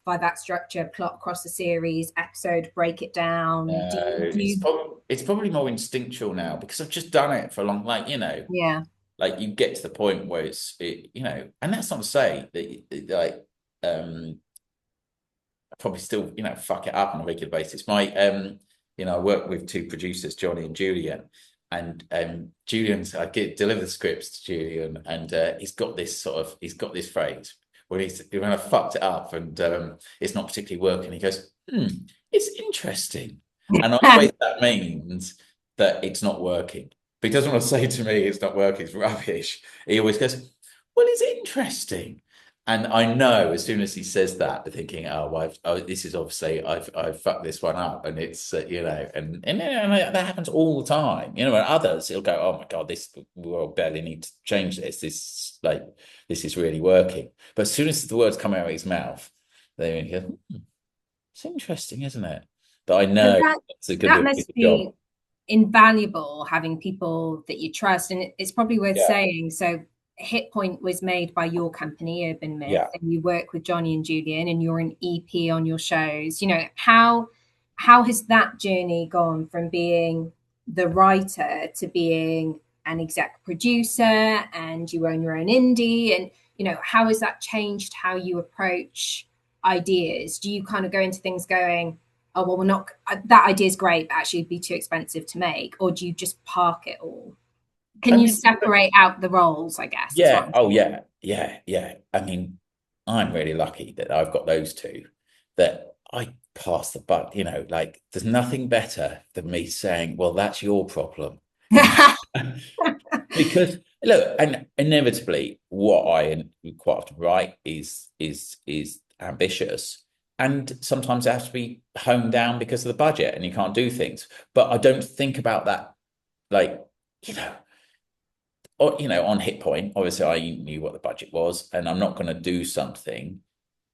5 act structure, plot across the series, episode, break it down? Do you, do you, It's probably more instinctual now because I've just done it for a long, yeah. like you get to the point where and that's not to say that like I probably still fuck it up on a regular basis. I work with two producers, Johnny and Julian, and Julian's I deliver the scripts to Julian, and he's got this phrase where when I fucked it up and it's not particularly working, he goes, it's interesting, and I always that means that it's not working. But he doesn't want to say to me it's not working, it's rubbish. He always goes, well, it's interesting. And I know as soon as he says that, they're thinking, "Oh, well, this is obviously I've fucked this one up," and it's and that happens all the time. And others, he'll go, "Oh my God, this we barely need to change this. This is really working." But as soon as the words come out of his mouth, they go, "It's interesting, isn't it?" That I But know it's a that good must job. be invaluable, having people that you trust. And it's probably worth Yeah, saying. So Hit Point was made by your company, Urban Myth, yeah. and you work with Johnny and Julian, and you're an EP on your shows. How has that journey gone from being the writer to being an exec producer, and you own your own indie? And how has that changed how you approach ideas? Do you kind of go into things going, oh well, we're not, that idea is great, but actually it'd be too expensive to make? Or do you just park it all? Can I you mean, separate out the roles, I guess, is what yeah. I'm Oh, saying. yeah. Yeah. Yeah. I mean, I'm really lucky that I've got those two that I pass the buck, like there's nothing better than me saying, well, that's your problem. You know, because look, and inevitably what I quite often write is ambitious. And sometimes it has to be honed down because of the budget and you can't do things. But I don't think about that like, you know, or on Hit Point, obviously I knew what the budget was, and I'm not going to do something.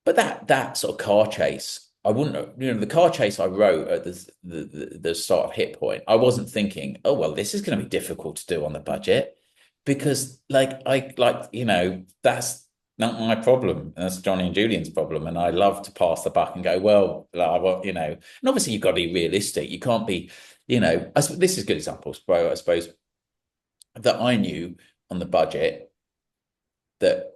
But that sort of car chase, I wouldn't. The car chase I wrote at the start of Hit Point, I wasn't thinking, oh well, this is going to be difficult to do on the budget, because that's not my problem. That's Johnny and Julian's problem, and I love to pass the buck and go, well, I want, and obviously you've got to be realistic. You can't be, this is a good example, bro. I suppose that I knew on the budget that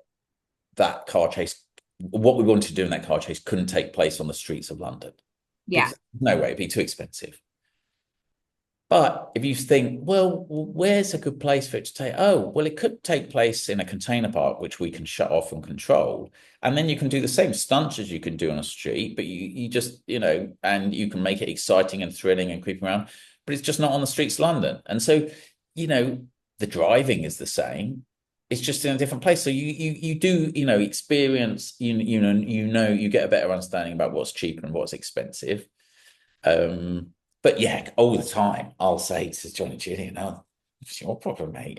that car chase, what we wanted to do in that car chase, couldn't take place on the streets of London Yeah. because no way, it'd be too expensive. But if you think, well, where's a good place for it to take? Oh, well, it could take place in a container park, which we can shut off and control. And then you can do the same stunts as you can do on a street, but you just, and you can make it exciting and thrilling and creeping around, but it's just not on the streets of London. And so, the driving is the same. It's just in a different place. So you do, experience, you get a better understanding about what's cheap and what's expensive. But yeah, all the time I'll say to Johnny Julian, "Oh, it's your problem, mate."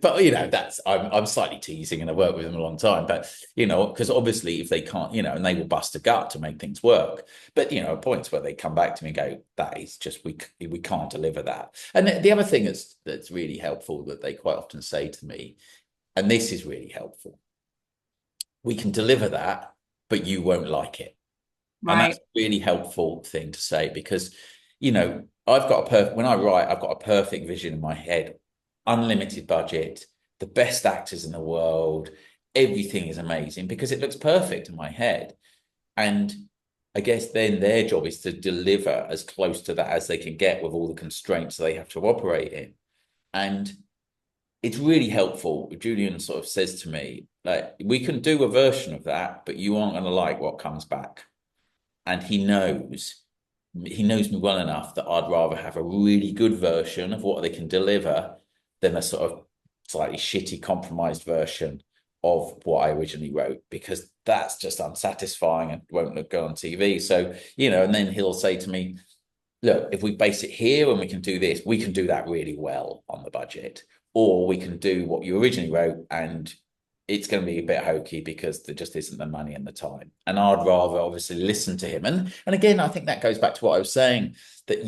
But that's I'm slightly teasing, and I worked with them a long time. But because obviously if they can't, and they will bust a gut to make things work. But at points where they come back to me and go, "That is just we can't deliver that." And the other thing that's really helpful that they quite often say to me, and this is really helpful, we can deliver that, but you won't like it. And that's Right. a really helpful thing to say because, when I write, I've got a perfect vision in my head, unlimited budget, the best actors in the world, everything is amazing because it looks perfect in my head. And I guess then their job is to deliver as close to that as they can get with all the constraints they have to operate in. And it's really helpful. Julian sort of says to me, like, we can do a version of that, but you aren't going to like what comes back. And he knows me well enough that I'd rather have a really good version of what they can deliver than a sort of slightly shitty compromised version of what I originally wrote, because that's just unsatisfying and won't look good on TV. So, and then he'll say to me, look, if we base it here and we can do this, we can do that really well on the budget. Or we can do what you originally wrote and it's going to be a bit hokey because there just isn't the money and the time. And I'd rather obviously listen to him. And again, I think that goes back to what I was saying, that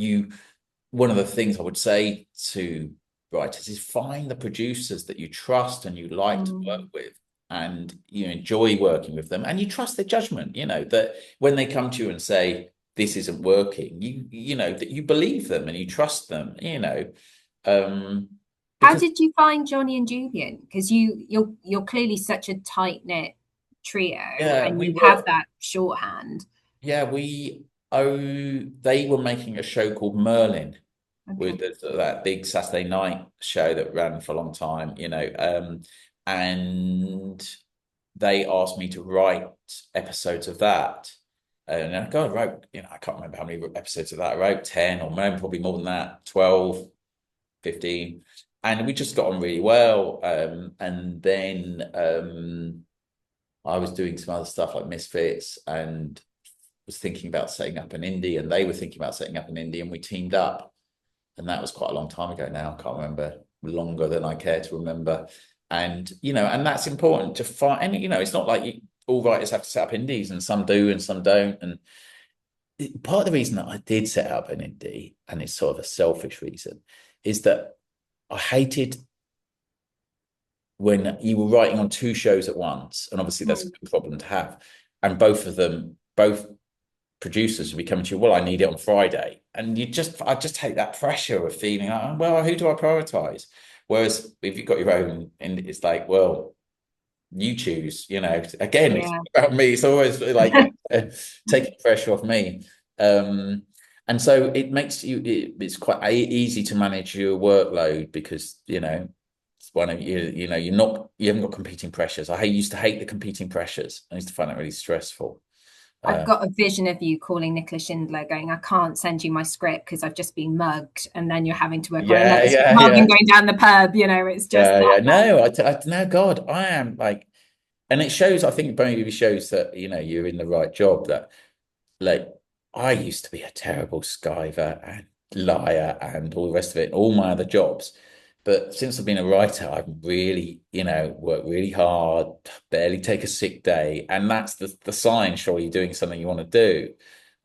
one of the things I would say to writers is find the producers that you trust and you like to work with and you enjoy working with them and you trust their judgment, that when they come to you and say, this isn't working, that you believe them and you trust them, How because did you find Johnny and Julian? Because you're clearly such a tight knit trio, yeah, and we you were have that shorthand. yeah, Oh, they were making a show called Merlin with Okay. that big Saturday night show that ran for a long time, and they asked me to write episodes of that. And I wrote, I can't remember how many episodes of that I wrote, 10 or maybe probably more than that, 12, 15. And we just got on really well. And then I was doing some other stuff like Misfits and was thinking about setting up an indie, and they were thinking about setting up an indie, and we teamed up. And that was quite a long time ago now. I can't remember, longer than I care to remember. And and that's important to find. And it's not like all writers have to set up indies, and some do and some don't. And part of the reason that I did set up an indie, and it's sort of a selfish reason, is that I hated when you were writing on two shows at once, and obviously that's a Mm. good problem to have. And both producers would be coming to you, well, I need it on Friday. And I just hate that pressure of feeling like, oh, well, who do I prioritize? Whereas if you've got your own, and it's like, well, you choose, again, it's Yeah. about me. It's always like taking pressure off me. Um, and so it makes it's quite easy to manage your workload because, it's one of you haven't got competing pressures. Used to hate the competing pressures. I used to find that really stressful. I've Uh, got a vision of you calling Nicholas Schindler, going, I can't send you my script because I've just been mugged. And then you're having to work on yeah, another script yeah, rather than yeah. going down the pub. It's just Yeah, that. yeah. No, no, God, I am like, and it shows, I think maybe shows that, you're in the right job. That like, I used to be a terrible skiver and liar and all the rest of it, all my other jobs. But since I've been a writer, I've really, worked really hard, barely take a sick day. And that's the sign, surely you're doing something you want to do.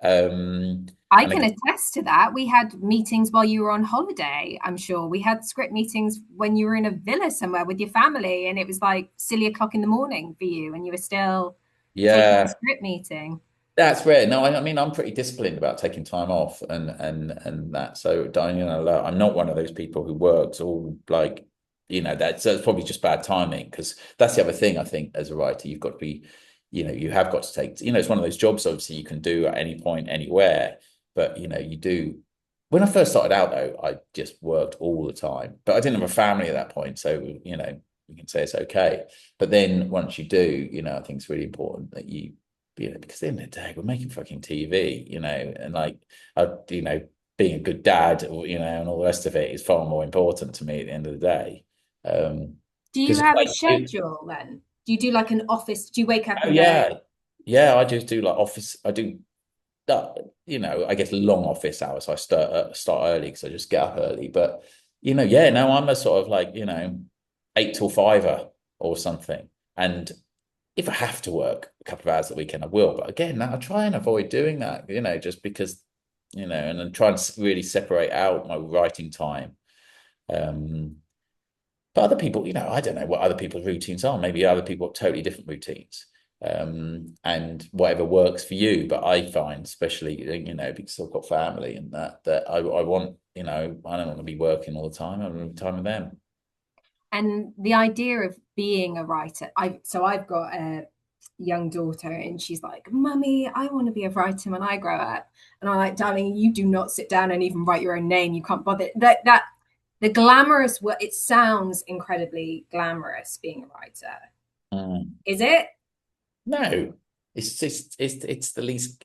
Um, I and can again, attest to that. We had meetings while you were on holiday, I'm sure. We had script meetings when you were in a villa somewhere with your family, and it was like silly o'clock in the morning for you, and you were still taking a yeah. script meeting. That's rare. No, I mean I'm pretty disciplined about taking time off and that. So I'm not one of those people who works all like that's probably just bad timing because that's the other thing I think as a writer you've got to be, you have got to take, it's one of those jobs obviously you can do at any point anywhere, but you do. When I first started out though, I just worked all the time, but I didn't have a family at that point, so you can say it's okay. But then once you do, I think it's really important that because at the end of the day, we're making fucking TV, and like, being a good dad, and all the rest of it is far more important to me at the end of the day. Do you Because have a like, schedule then? Do you do like an office? Do you wake up oh and go, yeah, yeah, I just do like office. I do that, I guess long office hours. I start early because I just get up early. But yeah, no, I'm a sort of like 8 till 5 or something, and if I have to work a couple of hours a weekend, I will. But again, I try and avoid doing that, just because, and then try and really separate out my writing time. Um, but other people, I don't know what other people's routines are. Maybe other people have totally different routines. And whatever works for you. But I find, especially, because I've got family and that I want, I don't want to be working all the time. I want time with them. and the idea of being a writer, I've got a young daughter and she's like, Mummy, I want to be a writer when I grow up. And I'm like, darling, you do not sit down and even write your own name. You can't bother. That the glamorous work, it sounds incredibly glamorous being a writer. Mm. Is it? No, it's the least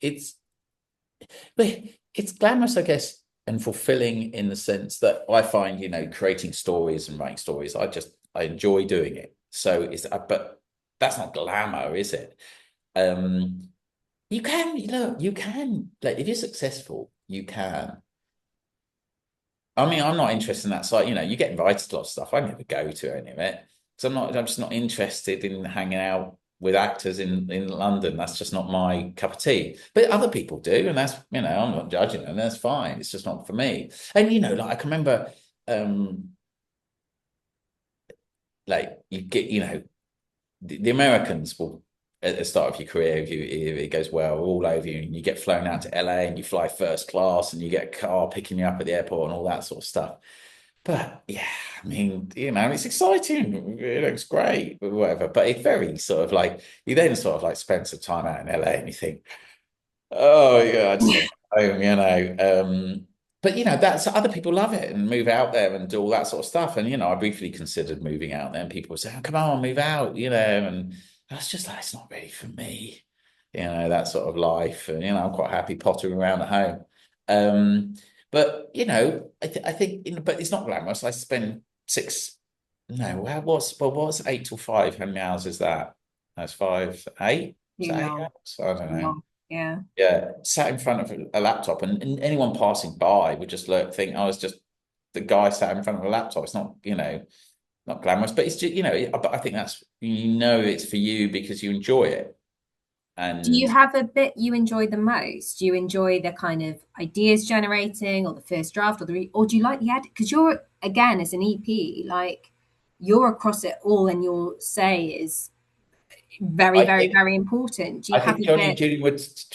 but it's glamorous, I guess, and fulfilling in the sense that I find, creating stories and writing stories, I enjoy doing it. So but that's not glamour, is it? Um, you can, like, if you're successful, you can. I mean, I'm not interested in that side. You get invited to a lot of stuff. I never go to any of it because I'm just not interested in hanging out with actors in London. That's just not my cup of tea. But other people do, and that's, I'm not judging them. That's fine. It's just not for me. And like I can remember, um, like you get, the Americans will at the start of your career, if it goes well, all over you, and you get flown out to LA and you fly first class and you get a car picking you up at the airport and all that sort of stuff. But yeah, I mean, it's exciting. It's great, whatever. But it's very sort of like you then sort of like spend some time out in LA and you think, Oh yeah, I'd stay home, but that's other people love it and move out there and do all that sort of stuff. And I briefly considered moving out there, and people would say, "Oh, come on, move out," and that's just like it's not really for me, that sort of life. And I'm quite happy pottering around at home. But I think, but it's not glamorous. I spend six, no, what's 8 till 5? How many hours is that? That's 5, 8. Is Too that 8 long, hours? I don't too know. long. Yeah. Yeah, sat in front of a laptop, and anyone passing by would just think I was just the guy sat in front of a laptop. It's not, not glamorous, but it's just, but I think that's, it's for you because you enjoy it. Do you And have a bit you enjoy the most? Do you enjoy the kind of ideas generating or the first draft or do you like the edit? Because you're again as an EP, like you're across it all and your say is very, I very, think very important. Do you I have think a Johnny and bit? Julian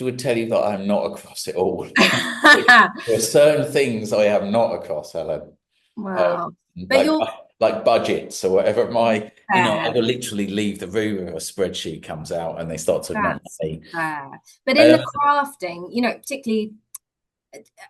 would tell you that I'm not across it all. There are certain things I am not across, Helen. Um, Well, but like you're like budgets or whatever. I fair. will literally leave the room if a spreadsheet comes out and they start talking about That's money. fair. But in the Um, crafting, particularly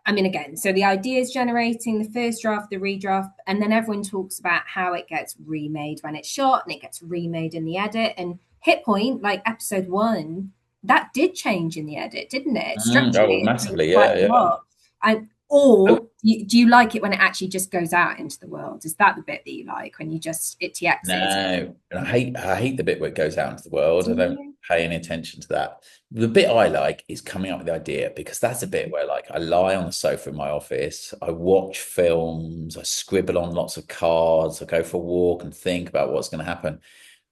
I mean, again, so the idea is generating the first draft, the redraft, and then everyone talks about how it gets remade when it's shot and it gets remade in the edit. And Hit Point, like episode 1, that did change in the edit, didn't it? oh, Structurally, it changed massively, quite yeah, a yeah. lot. And or do you like it when it actually just goes out into the world? Is that the bit that you like when you just it TXs? No, and I hate the bit where it goes out into the world. Do I don't you? pay any attention to that. The bit I like is coming up with the idea because that's a bit where like I lie on the sofa in my office, I watch films, I scribble on lots of cards, I go for a walk and think about what's going to happen.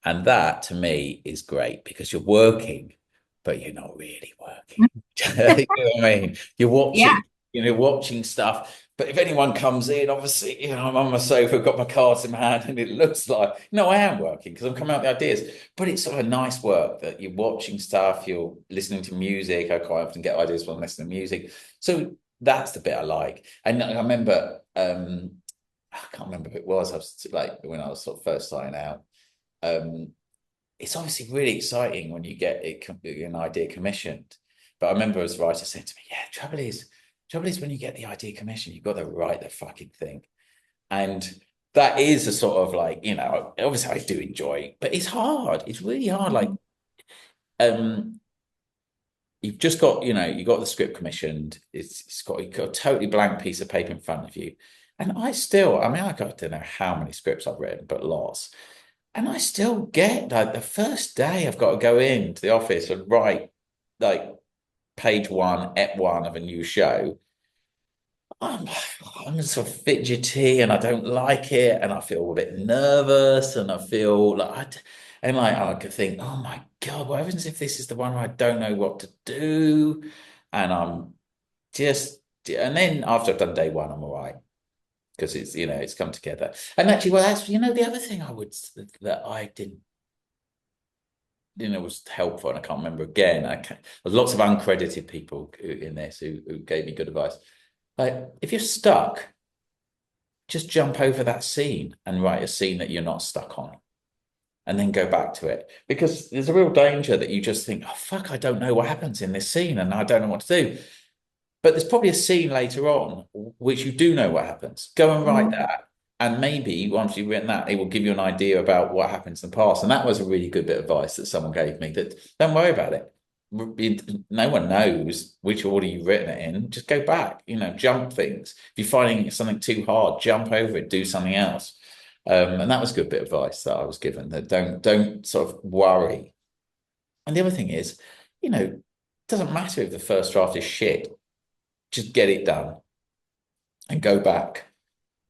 And that to me is great because you're working, but you're not really working. You know what I mean? You're Yeah, watching stuff. But if anyone comes in, obviously, I'm on my sofa, got my cards in my hand, and it looks like, no, I am working because I'm coming up with ideas. But it's sort of nice work that you're watching stuff, you're listening to music. I quite often get ideas when I'm listening to music. So that's the bit I like. And I remember, I can't remember if it was, I was like when I was sort of first starting out. Um, it's obviously really exciting when you get an idea commissioned. But I remember as a writer said to me, "Yeah, trouble is when you get the idea commissioned, you've got to write the fucking thing." And that is a sort of like, obviously I do enjoy, but it's hard. It's really hard. Like, um, you've just got, you got the script commissioned. You've got a totally blank piece of paper in front of you. And I mean, I don't know how many scripts I've written, but lots. And I still get like the first day I've got to go into the office and write like page one, ep one of a new show. I'm, I'm sort of fidgety and I don't like it, and I feel a bit nervous, and I feel and like I could think, oh my God, what happens if this is the one where I don't know what to do? And and then after I've done day one, I'm all right because it's come together. And actually, well, that's the other thing that I didn't was helpful, and I can't remember again. There's lots of uncredited people in this who gave me good advice. Like, if you're stuck, just jump over that scene and write a scene that you're not stuck on, and then go back to it. Because there's a real danger that you just think, oh fuck, I don't know what happens in this scene, and I don't know what to do. But there's probably a scene later on which you do know what happens. Go and write that. And maybe once you've written that, it will give you an idea about what happens in the past. And that was a really good bit of advice that someone gave me, that don't worry about it. No one knows which order you've written it in. Just go back, jump things. If you're finding something too hard, jump over it, do something else. And that was a good bit of advice that I was given, that don't sort of worry. And the other thing is, it doesn't matter if the first draft is shit, just get it done and go back.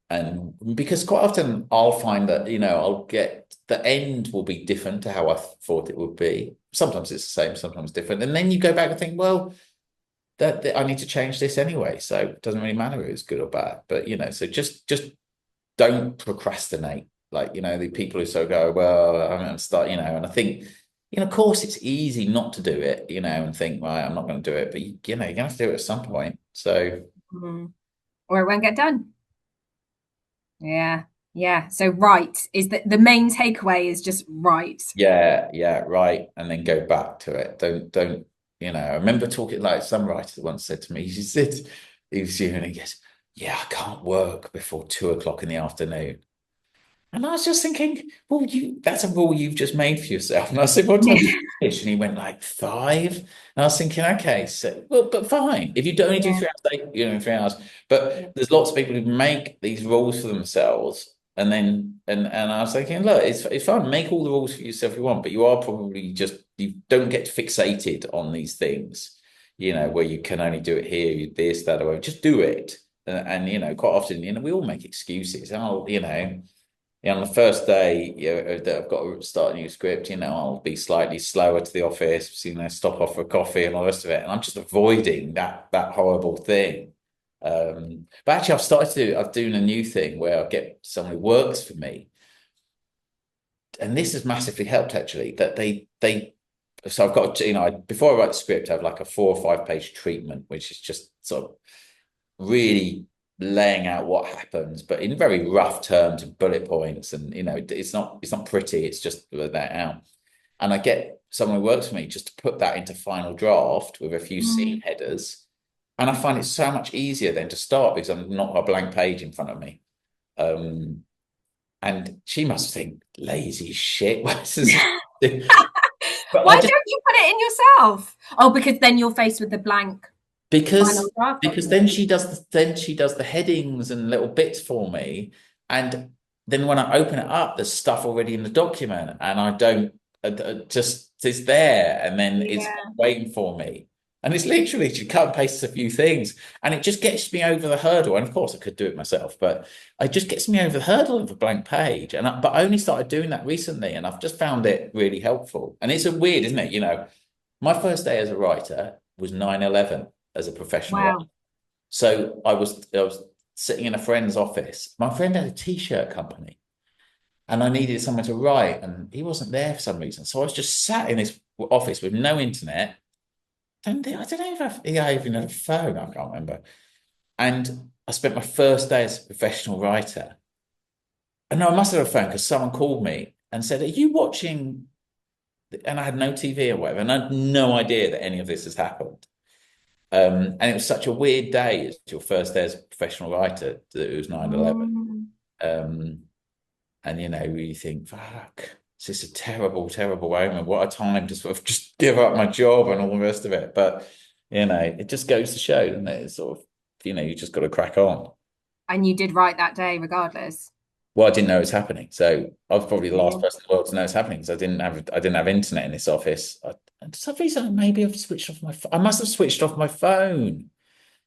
And because quite often I'll find that, I'll get the end will be different to how I thought it would be. Sometimes it's the same, sometimes different. And then you go back and think, well, that I need to change this anyway. So it doesn't really matter if it's good or bad. But so just don't procrastinate. Like, the people who sort of go, well, I'm going to start, and I think, of course it's easy not to do it, and think, right, I'm not going to do it. But you're going to have to do it at some point. So or it won't get done. Yeah. Yeah. So right is the main takeaway is just right. yeah, right. And then go back to it. Don't. I remember talking like some writer once said to me, he was and he goes, yeah, I can't work before 2 o'clock in the afternoon. And I was just thinking, well, that's a rule you've just made for yourself. And I said, what time do you finish? And he went like 5. And I was thinking, okay, so well, but fine. If you don't only do Yeah. 3 hours a day, 3 hours. Yeah. But there's lots of people who make these rules for themselves. And then and I was thinking, look, it's fine. Make all the rules for yourself you want, but you are probably just you don't get fixated on these things, where you can only do it here, this, that, or just do it. And quite often, we all make excuses. Oh, on the first day, that I've got to start a new script, I'll be slightly slower to the office, stop off for coffee and all the rest of it. And I'm just avoiding that horrible thing. But actually, I'm doing a new thing where I get someone who works for me. And this has massively helped actually, that so I've got, before I write the script, I have like a 4 or 5 page treatment, which is just sort of really laying out what happens, but in very rough terms and bullet points. And it's not pretty. It's just that out. And I get someone who works for me just to put that into final draft with a few scene Mm. headers. And I find it so much easier then to start because I'm not got a blank page in front of me. And she must think lazy shit. But I Why just don't you put it in yourself? Oh, because then you're faced with the blank because final draft because document. then she does the headings and little bits for me, and then when I open it up, there's stuff already in the document, and I don't just it's there, and then it's Yeah. waiting for me, and it's literally she cut and pastes a few things, and it just gets me over the hurdle. And of course, I could do it myself, but it just gets me over the hurdle of a blank page. But I only started doing that recently, and I've just found it really helpful. And it's a weird, isn't it? My first day as a writer was 9/11 as a professional writer. Wow. So I was sitting in a friend's office. My friend had a t-shirt company and I needed someone to write, and he wasn't there for some reason. So I was just sat in his office with no internet. I don't know if I even had a phone, I can't remember. And I spent my first day as a professional writer. And no, I must have had a phone because someone called me and said, are you watching? And I had no TV or whatever, and I had no idea that any of this has happened. And it was such a weird day. It's your first day as a professional writer. That it was 9/11. Mm. Um, and you think, fuck, this is a terrible, terrible moment. What a time to sort of just give up my job and all the rest of it. But it just goes to show, doesn't it? It's sort of, you just got to crack on. And you did write that day regardless. Well, I didn't know it was happening. So I was probably the last Yeah. person in the world to know it's happening because I didn't have internet in this office. And for some reason, maybe I've switched off my phone. I must have switched off my phone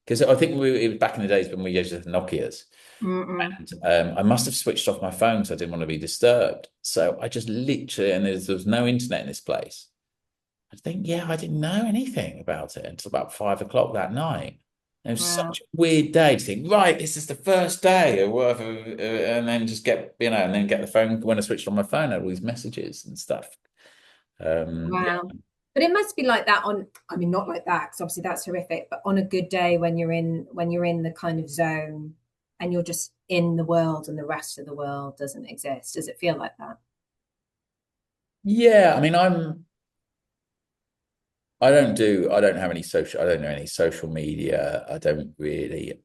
because I think it was back in the days when we used the Nokias. Mm-mm. And I must have switched off my phone because I didn't want to be disturbed. So I just literally, and there was no internet in this place. I think, yeah, I didn't know anything about it until about 5 o'clock that night. And it was Wow. such a weird day to think, right, this is the first day or whatever, and then just and then get the phone when I switched on my phone, I had all these messages and stuff. Yeah. Wow. But it must be like that on, I mean, not like that, because obviously that's horrific, but on a good day when you're in the kind of zone and you're just in the world and the rest of the world doesn't exist. Does it feel like that? Yeah, I mean, I don't know any social media. I don't really,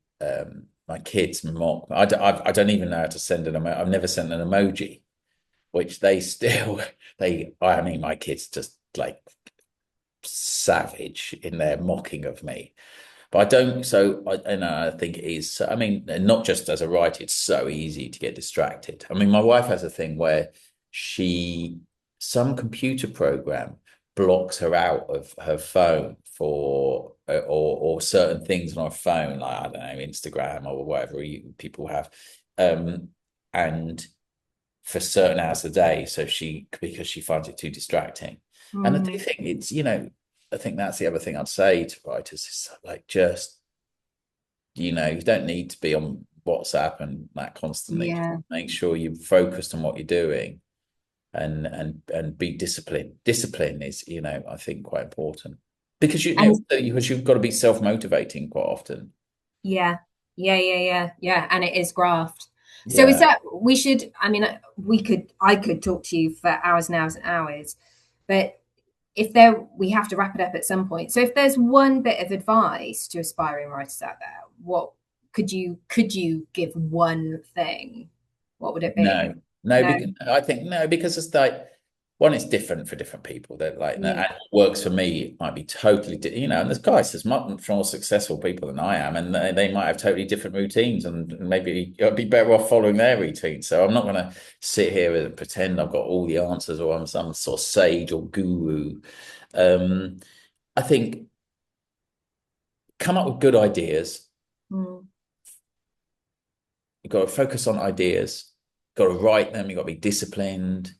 my kids mock me. I don't even know how to send an emoji. I've never sent an emoji, which they still, I mean, my kids just like savage in their mocking of me. But I don't, so I think it is, I mean, not just as a writer, it's so easy to get distracted. I mean, my wife has a thing where some computer program blocks her out of her phone for, or certain things on her phone, like, I don't know, Instagram or whatever people have. Um, and for certain hours a day. So because she finds it too distracting. And I do Mm, think I think that's the other thing I'd say to writers is like just, you don't need to be on WhatsApp and that constantly. Just yeah. make sure you're focused on what you're doing and be disciplined. Discipline is, I think quite important because And you've got to be self-motivating quite often. yeah, yeah. And it is graft. So is Yeah. that I mean, I could talk to you for hours and hours and hours, but if there, we have to wrap it up at some point. So if there's one bit of advice to aspiring writers out there, what could you give one thing? What would it be? No, no, No. because I think no, because it's like one, it's different for different people. That like no, Yeah. and what works for me might be totally, you know. And there's much more successful people than I am, and they might have totally different routines, and maybe I'd be better off following their routine. So I'm not going to sit here and pretend I've got all the answers or I'm some sort of sage or guru. Um, I think come up with good ideas. Mm. You've got to focus on ideas. Got to write them. You've got to be disciplined,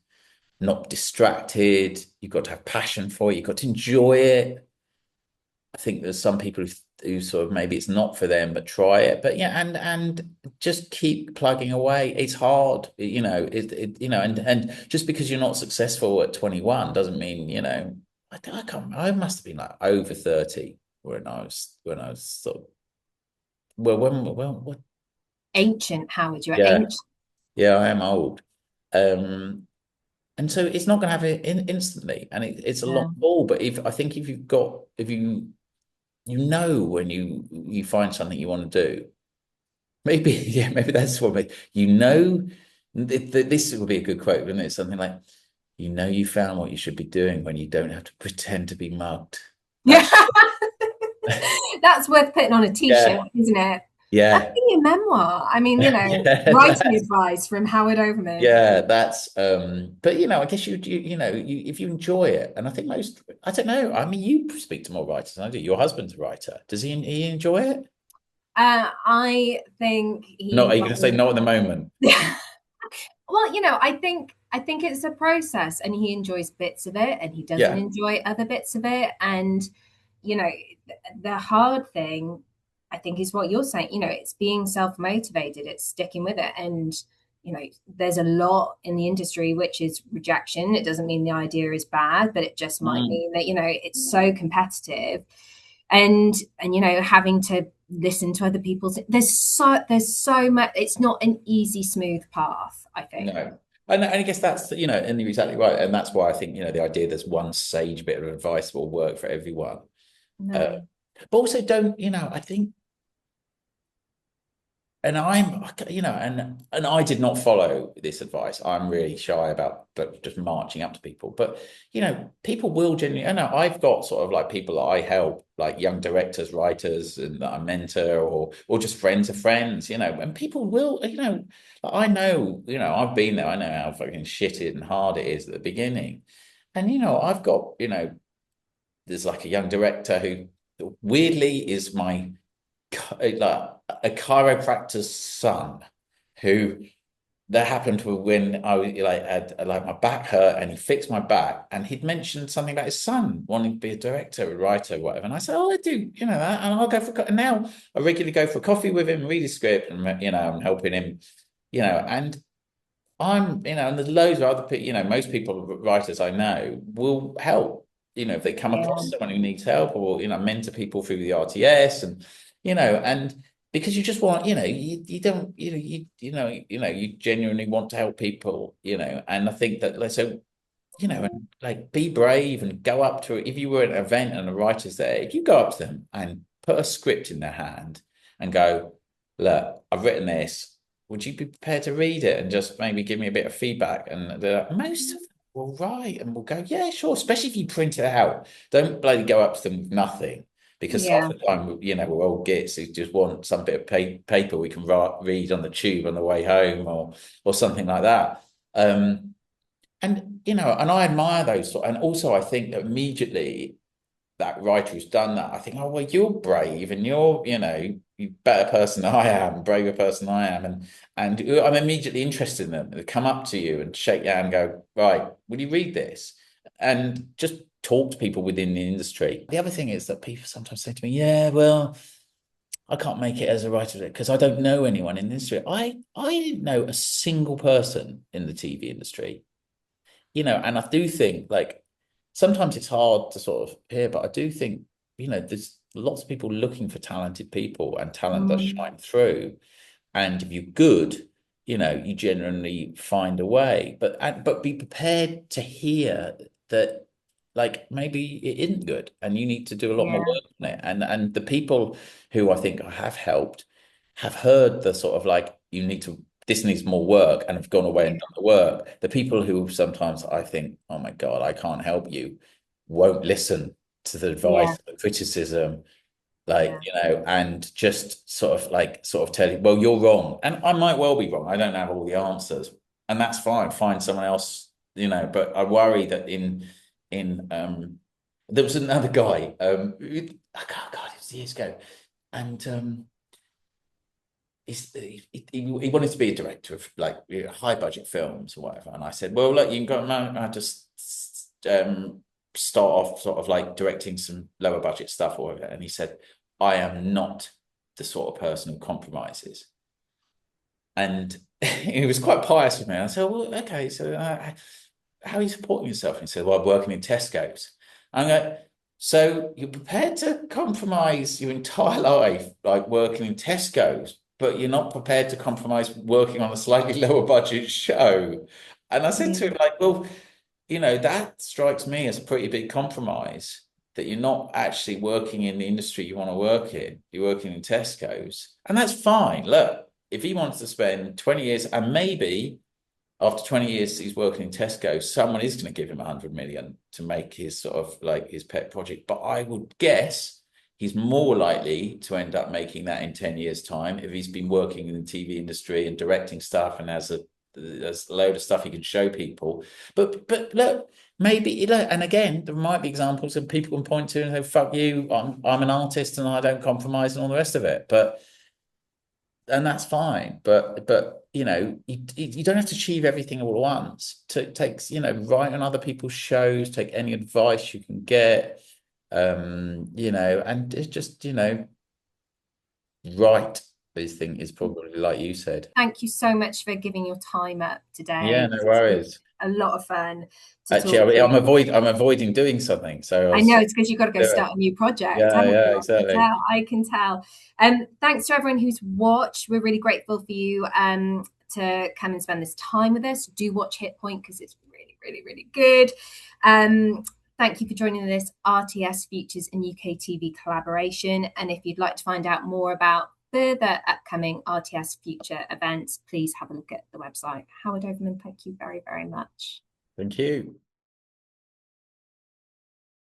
not distracted. You've got to have passion for it. You've got to enjoy it. I think there's some people who sort of maybe it's not for them, but try it. But yeah, and just keep plugging away. It's hard, you know. And just because you're not successful at 21 doesn't mean, you know. I can't. I must have been like over 30 when I was sort of what? Ancient, Howard, you're Yeah, ancient. yeah, I am old. Um, And so it's not going to have it instantly, and it's a long Yeah. ball. But if you know when you find something you want to do, maybe yeah, maybe that's what you know. This would be a good quote, wouldn't it? Something like, you know, you found what you should be doing when you don't have to pretend to be mugged. Yeah. That's That's worth putting on a t-shirt, yeah, isn't it? That could yeah, be a memoir. I mean, yeah. writing advice from Howard Overman. Yeah, that's but you know, I guess you know, if you enjoy it, and I think most, I don't know, I mean, you speak to more writers than I do. Your husband's a writer. Does he enjoy it? I think Not, he are you going to say might. no at the moment? Well, I think it's a process, and he enjoys bits of it, and he doesn't Yeah. enjoy other bits of it. And you know, the hard thing, I think, is what you're saying. It's being self motivated. It's sticking with it, and there's a lot in the industry which is rejection. It doesn't mean the idea is bad, but it just might Mm, mean that it's so competitive, and having to listen to other people's. There's so much. It's not an easy smooth path, I think. no. And I guess that's, you know, and you're exactly right. And that's why I think, you know, the idea there's one sage bit of advice will work for everyone. No. But also don't, you know, I think, and you know, and I did not follow this advice. I'm really shy about just marching up to people. But you know, people will genuinely. I know I've got sort of like people that I help, like young directors, writers, and that I mentor, or just friends of friends. You know, and people will. You know, like I know. You know, I've been there. I know how fucking shitty and hard it is at the beginning. And you know, I've got, you know, there's like a young director who weirdly is my like a chiropractor's son who that happened to when I was like had like my back hurt and he fixed my back and he'd mentioned something about his son wanting to be a director, a writer, whatever. And I said, "Oh, I do, you know that," and I'll go for and now I regularly go for coffee with him, read his script, and you know, I'm helping him, you know, and you know, and there's loads of other people, you know, most people, writers I know, will help, you know, if they come Yeah. across someone who needs help or, you know, mentor people through the RTS and, you know, and because you just want, you know, you don't, you know, you genuinely want to help people, you know, and I think that, so, you know, and like be brave and go up to it. If you were at an event and a writer's there, if you go up to them and put a script in their hand and go, "Look, I've written this. Would you be prepared to read it and just maybe give me a bit of feedback?" And most of them will write and will go, "Yeah, sure." Especially if you print it out. Don't bloody go up to them with nothing. Because half Yeah. the time, you know, we're all gits who just want some bit of paper we can read on the tube on the way home or something like that. And you know, and I admire those and also I think that immediately that writer who's done that, I think, oh well, you're brave and you're, you know, you better person than I am, braver person than I am, and I'm immediately interested in them. They come up to you and shake your hand and go, right, will you read this? And just talk to people within the industry. The other thing is that people sometimes say to me, yeah, well, I can't make it as a writer because I don't know anyone in the industry. I didn't know a single person in the TV industry, you know, and I do think like sometimes it's hard to sort of hear, but I do think, you know, there's lots of people looking for talented people and talent does Mm. shine through. And if you're good, you know, you generally find a way. But be prepared to hear that like maybe it isn't good and you need to do a lot more Yeah. work on it. And the people who I think I have helped have heard the sort of like, you need to, this needs more work, and have gone away Yeah. and done the work. The people who sometimes I think, oh my God, I can't help you, won't listen to the Yeah. advice, the criticism, like, Yeah. and just sort of tell you, well, you're wrong. And I might well be wrong. I don't have all the answers. And that's fine. Find someone else, but I worry that in there was another guy, God, it was years ago. And he wanted to be a director of like high budget films or whatever. And I said, well, look, you can go, no, I just start off sort of like directing some lower budget stuff or whatever. And he said, I am not the sort of person who compromises. And he was quite pious with me. I said, well, okay, so how are you supporting yourself? And he said, well, I'm working in Tesco's. I'm like, so you're prepared to compromise your entire life, like working in Tesco's, but you're not prepared to compromise working on a slightly lower budget show. And I said to Yeah. him, like, well, that strikes me as a pretty big compromise, that you're not actually working in the industry you want to work in. You're working in Tesco's. And that's fine. Look, if he wants to spend 20 years, and maybe after 20 years he's working in Tesco, someone is going to give him 100 million to make his sort of like his pet project. But I would guess he's more likely to end up making that in 10 years' time if he's been working in the TV industry and directing stuff and there's a load of stuff he can show people. But look, maybe, and again, there might be examples of people can point to and say, fuck you, I'm an artist and I don't compromise and all the rest of it. And that's fine. But you don't have to achieve everything all at once. Takes, write on other people's shows, take any advice you can get, and it's just, write. This thing is probably like you said. Thank you so much for giving your time up Yeah, today. no It's been worries. a lot of fun to talk Actually, to I'm you. avoiding doing something, so I I was know it's because you've got to go do it. start a new project, Yeah, haven't yeah, you? I can exactly. tell. I can tell. Thanks to everyone who's watched. We're really grateful for you to come and spend this time with us. Do watch Hit Point because it's really, really, really good. Thank you for joining this RTS Futures and UK TV collaboration. And if you'd like to find out more about further upcoming RTS Future events, please have a look at the website. Howard Overman, thank you very, very much. Thank you.